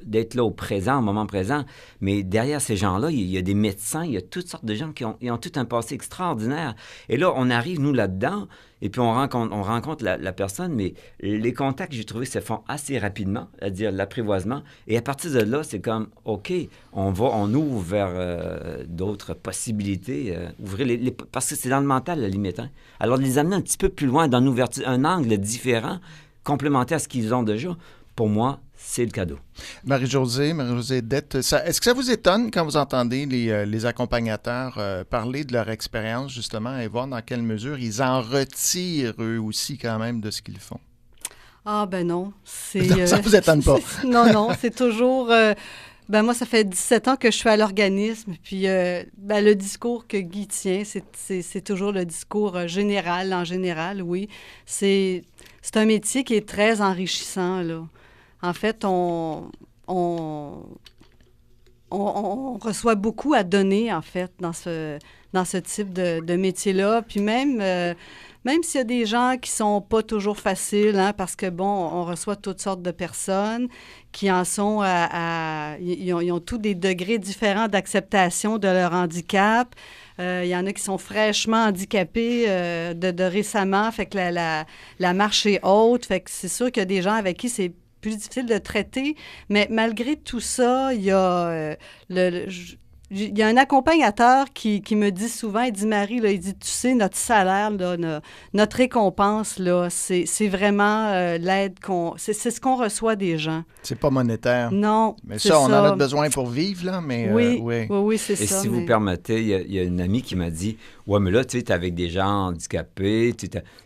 d'être là au présent, au moment présent. Mais derrière ces gens-là, il y a des médecins, il y a toutes sortes de gens qui ont tout un passé extraordinaire. Et là, on arrive, nous, là-dedans, et puis on rencontre la personne, mais les contacts, j'ai trouvé, se font assez rapidement, c'est-à-dire l'apprivoisement. Et à partir de là, c'est comme, OK, on ouvre vers d'autres possibilités, ouvrir parce que c'est dans le mental, la limite. Hein? Alors, de les amener un petit peu plus loin, dans une ouverture, un angle différent, complémentaire à ce qu'ils ont déjà, pour moi, c'est le cadeau. Marie-Josée Dette, est-ce que ça vous étonne quand vous entendez les accompagnateurs parler de leur expérience, justement, et voir dans quelle mesure ils en retirent, eux aussi, quand même, de ce qu'ils font? Ah, ben non. Ça ne vous étonne pas? Non, c'est toujours... moi, ça fait 17 ans que je suis à l'organisme, puis le discours que Guy tient, c'est toujours le discours général, en général, oui. C'est un métier qui est très enrichissant, là. En fait, on reçoit beaucoup à donner, en fait, dans ce type de métier-là. Puis même s'il y a des gens qui sont pas toujours faciles, hein, parce que, on reçoit toutes sortes de personnes qui en sont ils ont tous des degrés différents d'acceptation de leur handicap. Il y en a qui sont fraîchement handicapés de récemment, fait que la marche est haute. Fait que c'est sûr qu'il y a des gens avec qui c'est plus difficile de traiter, mais malgré tout ça, il y a il y a un accompagnateur qui me dit souvent, il dit, Marie, là, il dit, tu sais, notre salaire, là, notre récompense, là, c'est vraiment l'aide c'est ce qu'on reçoit des gens. C'est pas monétaire. Non, mais ça, on en a besoin pour vivre, là, mais oui, c'est ça. Et si vous permettez, il y a une amie qui m'a dit, ouais, mais là, tu sais, t'es avec des gens handicapés,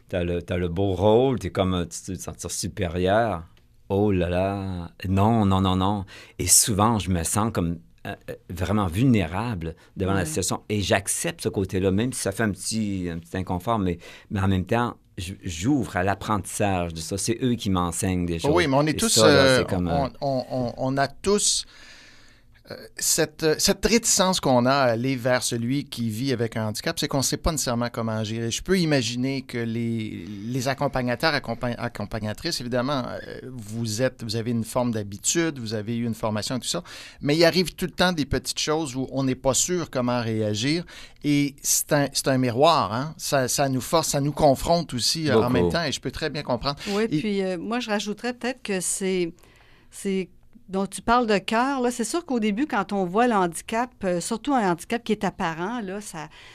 t'as le beau rôle, tu te sentir supérieur. Oh là là, non. Et souvent, je me sens comme vraiment vulnérable devant la situation. Et j'accepte ce côté-là, même si ça fait un petit inconfort, mais en même temps, j'ouvre à l'apprentissage de ça. C'est eux qui m'enseignent des choses. Oui, mais on est tous... Ça, on a tous... Cette réticence qu'on a à aller vers celui qui vit avec un handicap, c'est qu'on ne sait pas nécessairement comment gérer. Je peux imaginer que les accompagnateurs, accompagnatrices, évidemment, vous avez une forme d'habitude, vous avez eu une formation et tout ça, mais il arrive tout le temps des petites choses où on n'est pas sûr comment réagir et c'est un miroir. Hein? Ça nous force, ça nous confronte aussi en même temps et je peux très bien comprendre. Oui, puis moi, je rajouterais peut-être que c'est dont tu parles de cœur, là, c'est sûr qu'au début, quand on voit le handicap, surtout un handicap qui est apparent, là,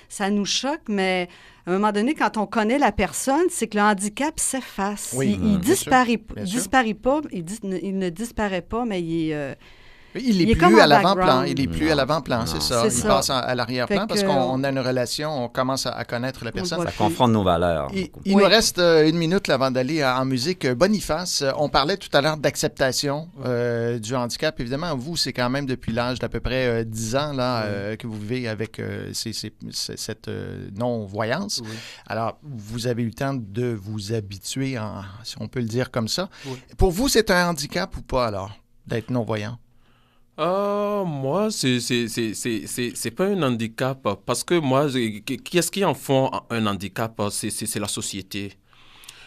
ça nous choque, mais à un moment donné, quand on connaît la personne, c'est que le handicap s'efface. Oui, il disparaît pas, il ne disparaît pas, mais il est plus à l'avant-plan. Il est plus à l'avant-plan, c'est ça. Il passe à l'arrière-plan parce qu'on a une relation, on commence à connaître la personne. Ça confronte nos valeurs. Il nous reste une minute là, avant d'aller en musique. Boniface, on parlait tout à l'heure d'acceptation du handicap. Évidemment, vous, c'est quand même depuis l'âge d'à peu près 10 ans là, que vous vivez avec cette non-voyance. Oui. Alors, vous avez eu le temps de vous habituer, si on peut le dire comme ça. Oui. Pour vous, c'est un handicap ou pas alors, d'être non-voyant? Moi, c'est pas un handicap parce que moi, qu'est-ce qui en font un handicap? C'est la société.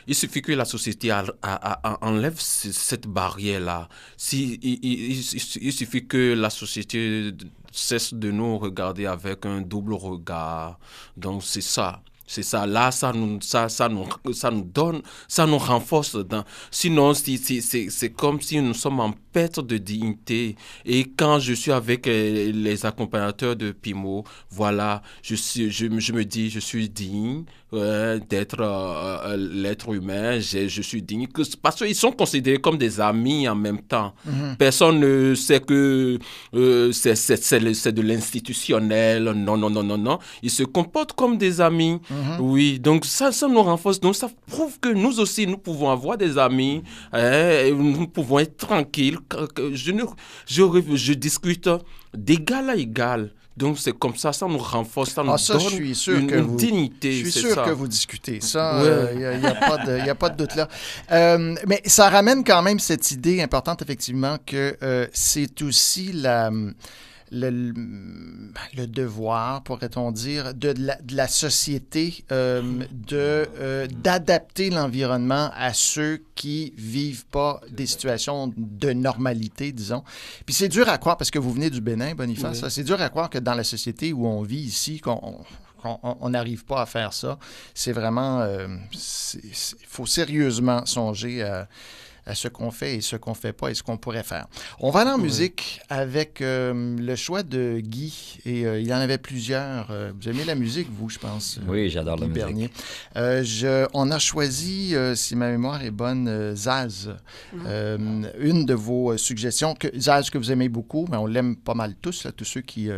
Il suffit que la société enlève cette barrière-là. Il suffit que la société cesse de nous regarder avec un double regard. Donc, c'est ça. C'est ça. Là, ça nous donne, ça nous renforce. Sinon, c'est comme si nous sommes en perte de dignité. Et quand je suis avec les accompagnateurs de Pimo, voilà, je me dis, je suis digne d'être l'être humain. Je suis digne. Parce qu'ils sont considérés comme des amis en même temps. Mm-hmm. Personne ne sait que c'est de l'institutionnel. Non. Ils se comportent comme des amis. Mm-hmm. Oui, donc ça nous renforce. Donc ça prouve que nous aussi, nous pouvons avoir des amis. Nous pouvons être tranquilles. Je discute d'égal à égal. Donc, c'est comme ça nous renforce, ça nous donne une dignité. Je suis sûr que vous discutez. Ça, il n'y a pas de doute là. Mais ça ramène quand même cette idée importante, effectivement, que c'est aussi le devoir, pourrait-on dire, de la société d'adapter l'environnement à ceux qui vivent pas des situations de normalité, disons. Puis c'est dur à croire, parce que vous venez du Bénin, Boniface, oui. C'est dur à croire que dans la société où on vit ici, on n'arrive pas à faire ça. C'est vraiment... il faut sérieusement songer à ce qu'on fait et ce qu'on ne fait pas et ce qu'on pourrait faire. On va aller en musique avec le choix de Guy. Et il y en avait plusieurs. Vous aimez la musique, vous, je pense? Oui, j'adore la musique. On a choisi, si ma mémoire est bonne, Zaz. Une de vos suggestions. Zaz, que vous aimez beaucoup, mais on l'aime pas mal tous, là, tous ceux qui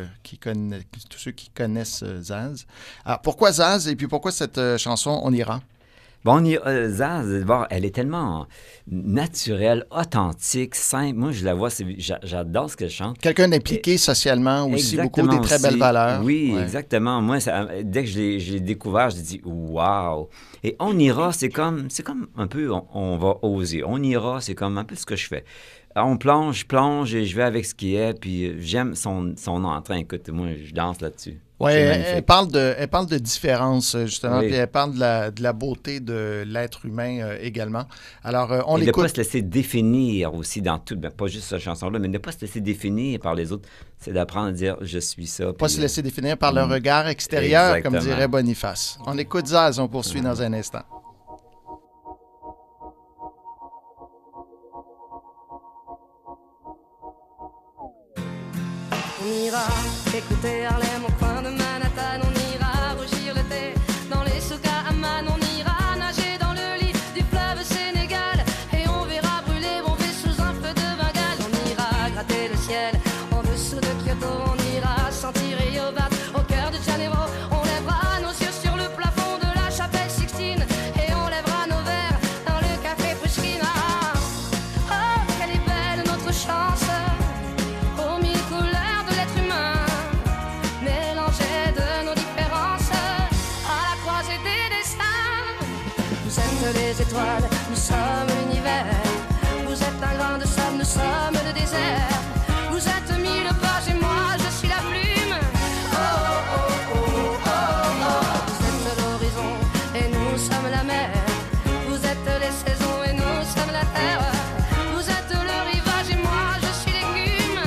connaissent Zaz. Alors, pourquoi Zaz et puis pourquoi cette chanson « On ira » ? Bon, Zaz, elle est tellement naturelle, authentique, simple. Moi, je la vois, j'adore ce qu'elle chante. Quelqu'un d'impliqué socialement aussi, beaucoup, des très belles valeurs. Oui, exactement. Moi, dès que je l'ai découvert, je dis « Wow ». Et « On ira », c'est comme un peu, on va oser. « On ira », c'est comme un peu ce que je fais. On plonge, et je vais avec ce qui est, puis j'aime son entrain. Écoute, moi, je danse là-dessus. Oui, elle parle de différence, justement, puis elle parle de la beauté de l'être humain également. Alors, on l'écoute. Et de ne pas se laisser définir aussi dans tout, pas juste cette chanson-là, mais ne pas se laisser définir par les autres, c'est d'apprendre à dire « je suis ça ». Pas se laisser définir par le regard extérieur, exactement. Comme dirait Boniface. On écoute Zaz, on poursuit dans un instant. On ira écouter Harlem au coin de Manhattan, on ira rougir le thé dans les souks à Amman, on ira nager dans le lit du fleuve Sénégal et on verra brûler bomber sous un feu de Bengale. On ira gratter le ciel en dessous de Kyoto, on ira sentir Rio Bat au cœur de Janeiro, on lèvera nos yeux sur le plafond de la chapelle Sixtine et on lèvera nos verres dans le café Pushkin. Oh, quelle est belle notre chance. Les étoiles, nous sommes l'univers. Vous êtes un grain de sable, nous sommes le désert. Vous êtes mille pages et moi je suis la plume. Oh oh oh oh oh oh. Vous êtes l'horizon et nous sommes la mer. Vous êtes les saisons et nous sommes la terre. Vous êtes le rivage et moi je suis l'écume.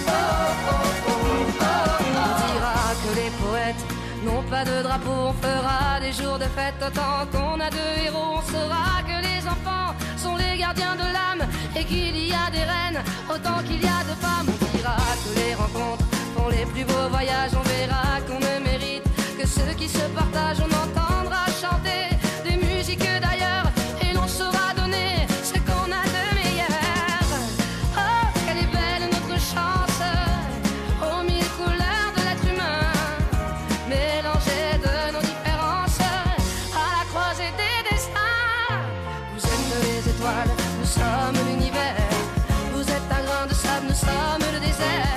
Oh oh oh oh oh. On dira que les poètes n'ont pas de drapeau, on fera des jours de fête autant qu'on a de héros. On saura que les enfants sont les gardiens de l'âme et qu'il y a des reines autant qu'il y a de femmes. On dira que les rencontres font les plus beaux voyages. On verra qu'on ne mérite que ceux qui se partagent. On entendra chanter des musiques d'ailleurs et l'on saura donner ce qu'on a de meilleur. Oh, quelle est belle notre chance aux mille couleurs de l'être humain, mélangées de nos différences à la croisée des destins. Vous êtes les étoiles, nous sommes l'univers. Vous êtes un grain de sable, nous sommes le désert.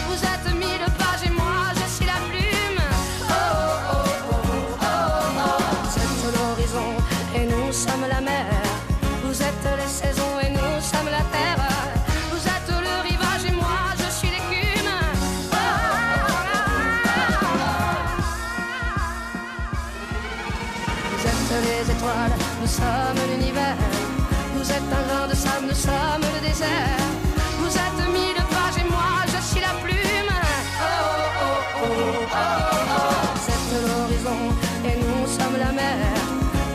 Vous êtes mille pages et moi je suis la plume. Oh oh oh oh oh oh. Vous êtes l'horizon et nous sommes la mer. Vous êtes les saisons et nous sommes la terre. Vous êtes le rivage et moi je suis l'écume. Oh, oh, oh, oh. Vous êtes les étoiles, nous sommes sommes l'univers. Vous êtes un grain de sable, nous sommes le désert. Vous êtes mille pages et moi je suis la plume. Oh oh oh oh oh oh. Vous êtes l'horizon et nous sommes la mer.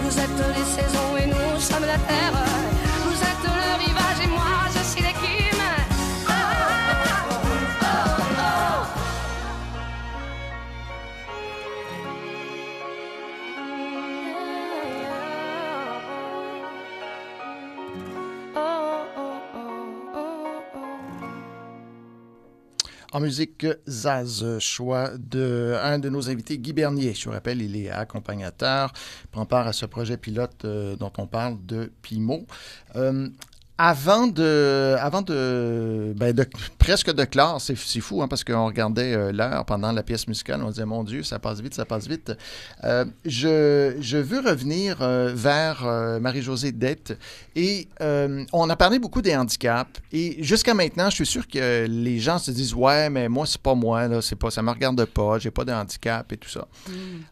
Vous êtes les saisons et nous sommes la terre. Vous êtes le rivage et moi je suis l'écume. Oh oh oh oh En musique, Zaz, choix d'un de nos invités, Guy Bernier. Je vous rappelle, il est accompagnateur, prend part à ce projet pilote dont on parle de PIMO. Avant de presque de clore, c'est fou, hein, parce qu'on regardait l'heure pendant la pièce musicale, on disait, mon Dieu, ça passe vite, ça passe vite. Je veux revenir vers Marie-Josée Dette, et on a parlé beaucoup des handicaps, et jusqu'à maintenant, je suis sûr que les gens se disent, ouais, mais moi, c'est pas moi, là, c'est pas, ça me regarde pas, j'ai pas de handicap et tout ça.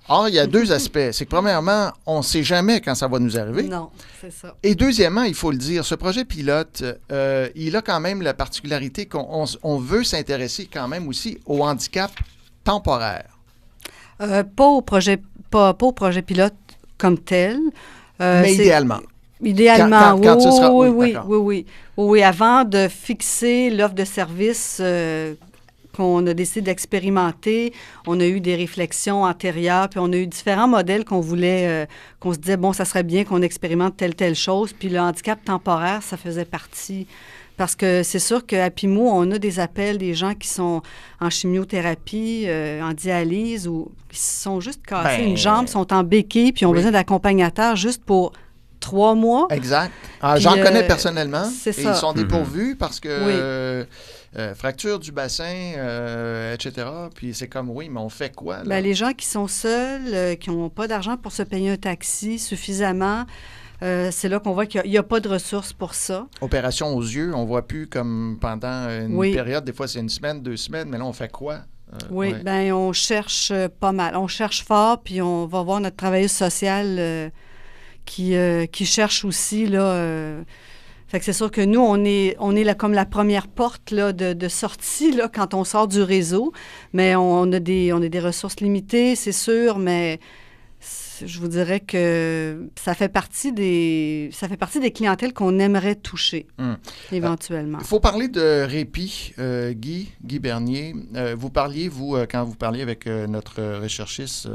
Or, il y a deux aspects. C'est que premièrement, on ne sait jamais quand ça va nous arriver. Non, c'est ça. Et deuxièmement, il faut le dire, ce projet pilote, il a quand même la particularité qu'on veut s'intéresser quand même aussi au handicap temporaire. Pas au projet pilote comme tel. Mais idéalement. Idéalement, quand tu seras, oui. Avant de fixer l'offre de service qu'on a décidé d'expérimenter, on a eu des réflexions antérieures, puis on a eu différents modèles qu'on voulait, qu'on se disait, bon, ça serait bien qu'on expérimente telle chose, puis le handicap temporaire, ça faisait partie. Parce que c'est sûr qu'à PIMO, on a des appels des gens qui sont en chimiothérapie, en dialyse, ou qui se sont juste cassés une jambe, sont en béquille, puis ont besoin d'accompagnateurs juste pour 3 mois. Exact. J'en connais personnellement. C'est ça. Ils sont dépourvus parce que fracture du bassin, etc. Puis c'est comme, oui, mais on fait quoi, là? Les gens qui sont seuls, qui n'ont pas d'argent pour se payer un taxi suffisamment, c'est là qu'on voit qu'il n'y a pas de ressources pour ça. Opération aux yeux, on ne voit plus comme pendant une période, des fois c'est 1 semaine, 2 semaines, mais là on fait quoi? On cherche pas mal. On cherche fort, puis on va voir notre travailleuse sociale qui cherche aussi, là... Fait que c'est sûr que nous, on est là comme la première porte là, de sortie là, quand on sort du réseau, mais on a des ressources limitées, c'est sûr, mais je vous dirais que ça fait partie des clientèles qu'on aimerait toucher éventuellement. Il faut parler de répit, Guy Bernier. Vous parliez, quand vous parliez avec notre recherchiste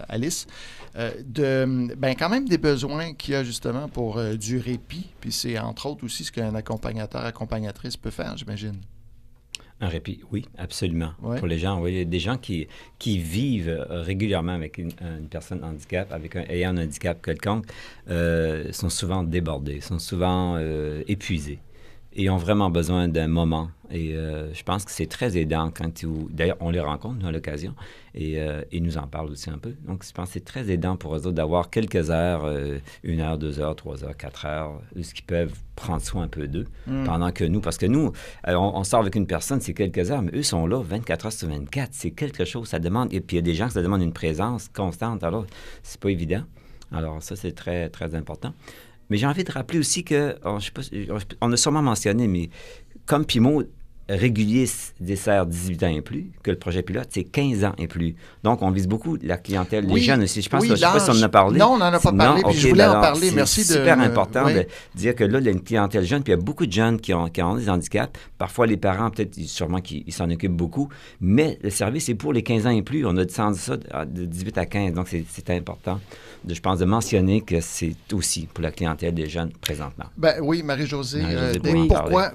Alice, quand même des besoins qu'il y a justement pour du répit. Puis c'est entre autres aussi ce qu'un accompagnatrice peut faire, j'imagine. Un répit, oui, absolument. Ouais. Pour les gens, oui. Des gens qui vivent régulièrement avec une personne handicap, ayant un handicap quelconque, sont souvent débordés, sont souvent épuisés et ont vraiment besoin d'un moment. Et je pense que c'est très aidant d'ailleurs, on les rencontre, nous, à l'occasion, et ils nous en parlent aussi un peu. Donc, je pense que c'est très aidant pour eux autres d'avoir quelques heures, 1 heure, 2 heures, 3 heures, 4 heures, où ils peuvent prendre soin un peu d'eux, pendant que nous, parce que nous, on sort avec une personne, c'est quelques heures, mais eux sont là 24 heures sur 24. C'est quelque chose, ça demande, et puis il y a des gens qui ça demande une présence constante, alors c'est pas évident. Alors ça, c'est très, très important. Mais j'ai envie de rappeler aussi que, on a sûrement mentionné, mais comme PIMO régulier dessert 18 ans et plus, que le projet pilote, c'est 15 ans et plus. Donc, on vise beaucoup la clientèle des jeunes aussi. Je pense, je ne sais pas si on en a parlé. Non, on n'en a pas parlé, puis je voulais en parler. Merci de... C'est super important de dire que là, il y a une clientèle jeune, puis il y a beaucoup de jeunes qui ont des handicaps. Parfois, les parents, peut-être, sûrement qu'ils s'en occupent beaucoup, mais le service est pour les 15 ans et plus. On a descendu ça de 18 à 15, donc c'est important, je pense, de mentionner que c'est aussi pour la clientèle des jeunes présentement. Oui, Marie-Josée,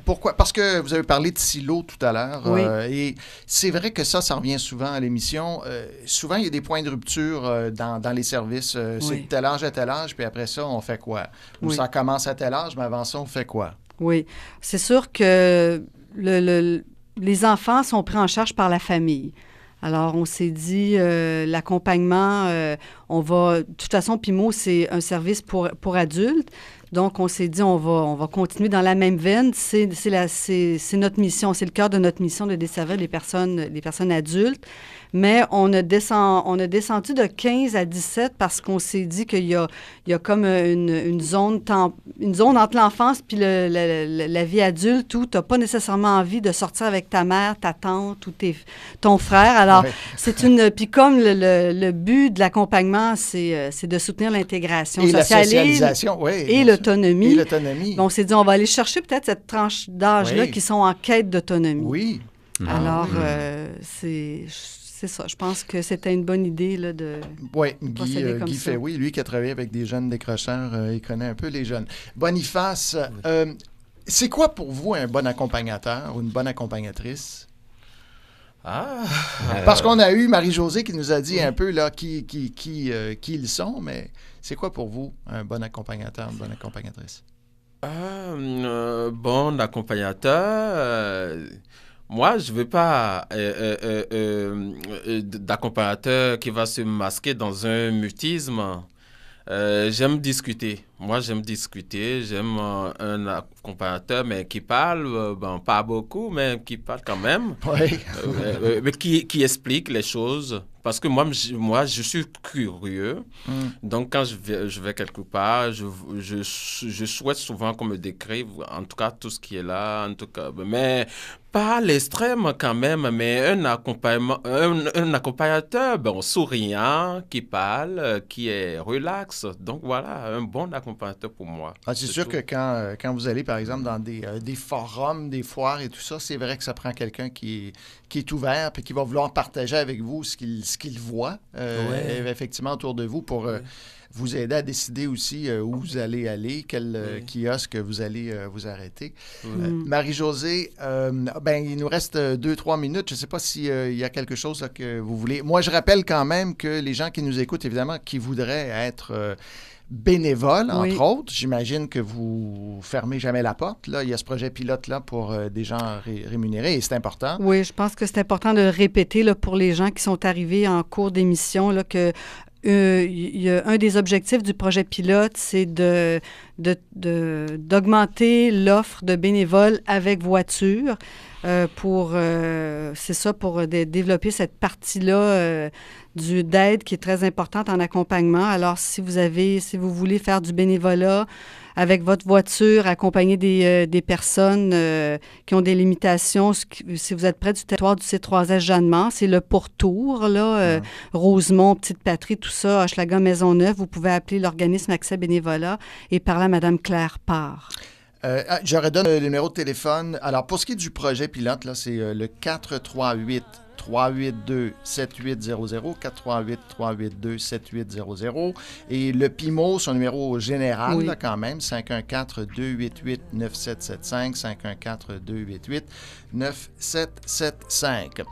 pourquoi? Parce que vous avez parlé de silo tout à l'heure, et c'est vrai que ça revient souvent à l'émission. Souvent, il y a des points de rupture dans les services. C'est de tel âge à tel âge, puis après ça, on fait quoi? Ou ça commence à tel âge, mais avant ça, on fait quoi? Oui, c'est sûr que les enfants sont pris en charge par la famille. Alors, on s'est dit, l'accompagnement, de toute façon, PIMO, c'est un service pour adultes. Donc, on s'est dit, on va continuer dans la même veine. C'est notre mission, c'est le cœur de notre mission de desservir les personnes adultes. mais on a descendu de 15 à 17 parce qu'on s'est dit qu'il y a comme une zone entre l'enfance puis la vie adulte où tu n'as pas nécessairement envie de sortir avec ta mère, ta tante ou ton frère. Alors, puis comme le but de l'accompagnement, c'est de soutenir l'intégration et sociale la socialisation, et l'autonomie. Et l'autonomie. On s'est dit, on va aller chercher peut-être cette tranche d'âge-là qui sont en quête d'autonomie. Oui. Alors, c'est ça. Je pense que c'était une bonne idée là, de procéder comme Guy ça. Féoui, lui qui a travaillé avec des jeunes décrocheurs, il connaît un peu les jeunes. Boniface, c'est quoi pour vous un bon accompagnateur ou une bonne accompagnatrice? Parce qu'on a eu Marie-Josée qui nous a dit un peu là, qui ils sont, mais c'est quoi pour vous un bon accompagnateur, une bonne accompagnatrice? Bon accompagnateur, moi, je ne veux pas d'accompagnateur qui va se masquer dans un mutisme. J'aime discuter. Moi, j'aime discuter. J'aime un accompagnateur, mais qui parle, pas beaucoup, mais qui parle quand même. Oui. Mais qui explique les choses. Parce que moi, je suis curieux. Donc, quand je vais quelque part, je souhaite souvent qu'on me décrive, en tout cas, tout ce qui est là. En tout cas, mais pas à l'extrême quand même, mais un accompagnateur souriant, qui parle, qui est relax. Donc, voilà, un bon accompagnateur pour moi. C'est sûr que quand vous allez, par exemple, dans des forums, des foires et tout ça, c'est vrai que ça prend quelqu'un qui est ouvert et qui va vouloir partager avec vous ce qu'il voit, effectivement, autour de vous pour vous aider à décider aussi où vous allez aller, quel kiosque vous allez vous arrêter. Marie-Josée, il nous reste 2-3 minutes. Je ne sais pas s'il y a quelque chose là, que vous voulez. Moi, je rappelle quand même que les gens qui nous écoutent, évidemment, qui voudraient être bénévoles, entre autres, j'imagine que vous fermez jamais la porte. Là, il y a ce projet pilote-là pour des gens rémunérés et c'est important. Oui, je pense que c'est important de le répéter là, pour les gens qui sont arrivés en cours d'émission, là, que un des objectifs du projet pilote, c'est d'augmenter l'offre de bénévoles avec voiture pour développer cette partie-là d'aide qui est très importante en accompagnement. Alors, si vous voulez faire du bénévolat avec votre voiture, accompagner des personnes qui ont des limitations, si vous êtes près du territoire du C3S Jeanne-Mance, c'est le pourtour, là, Rosemont, Petite-Patrie, tout ça, Hochelaga, Maisonneuve, vous pouvez appeler l'organisme Accès Bénévolat et parler à Mme Claire Parr. Je redonne le numéro de téléphone. Alors, pour ce qui est du projet pilote, là, c'est le 438-382-7800, 438-382-7800. Et le PIMO, son numéro général, là, quand même, 514-288-9775, 514-288-9775.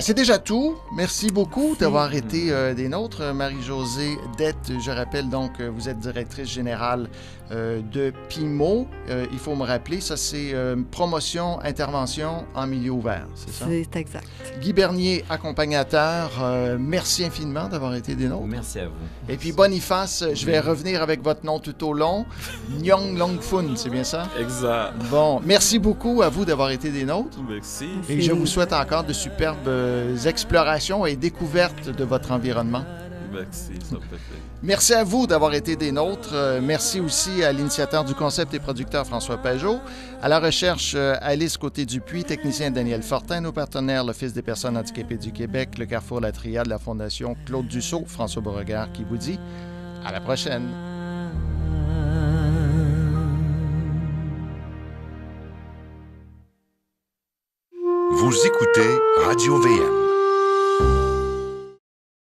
C'est déjà tout. Merci beaucoup d'avoir été des nôtres. Marie-Josée Dette, je rappelle donc, vous êtes directrice générale de PIMO. Il faut me rappeler, ça c'est promotion, intervention en milieu ouvert, c'est ça? C'est exact. Guy Bernier, accompagnateur, merci infiniment d'avoir été des nôtres. Merci à vous. Et puis Boniface, je vais revenir avec votre nom tout au long. Nyong Long Fun, c'est bien ça? Exact. Bon, merci beaucoup à vous d'avoir été des nôtres. Merci. Et je vous souhaite encore de superbes explorations et découvertes de votre environnement. Merci, ça fait plaisir. Merci à vous d'avoir été des nôtres. Merci aussi à l'initiateur du concept et producteur François Pajot, à la recherche Alice Côté-Dupuis, technicien Daniel Fortin, nos partenaires l'Office des personnes handicapées du Québec, le Carrefour La Triade, la Fondation Claude Dussault, François Beauregard qui vous dit à la prochaine. Vous écoutez Radio-VM.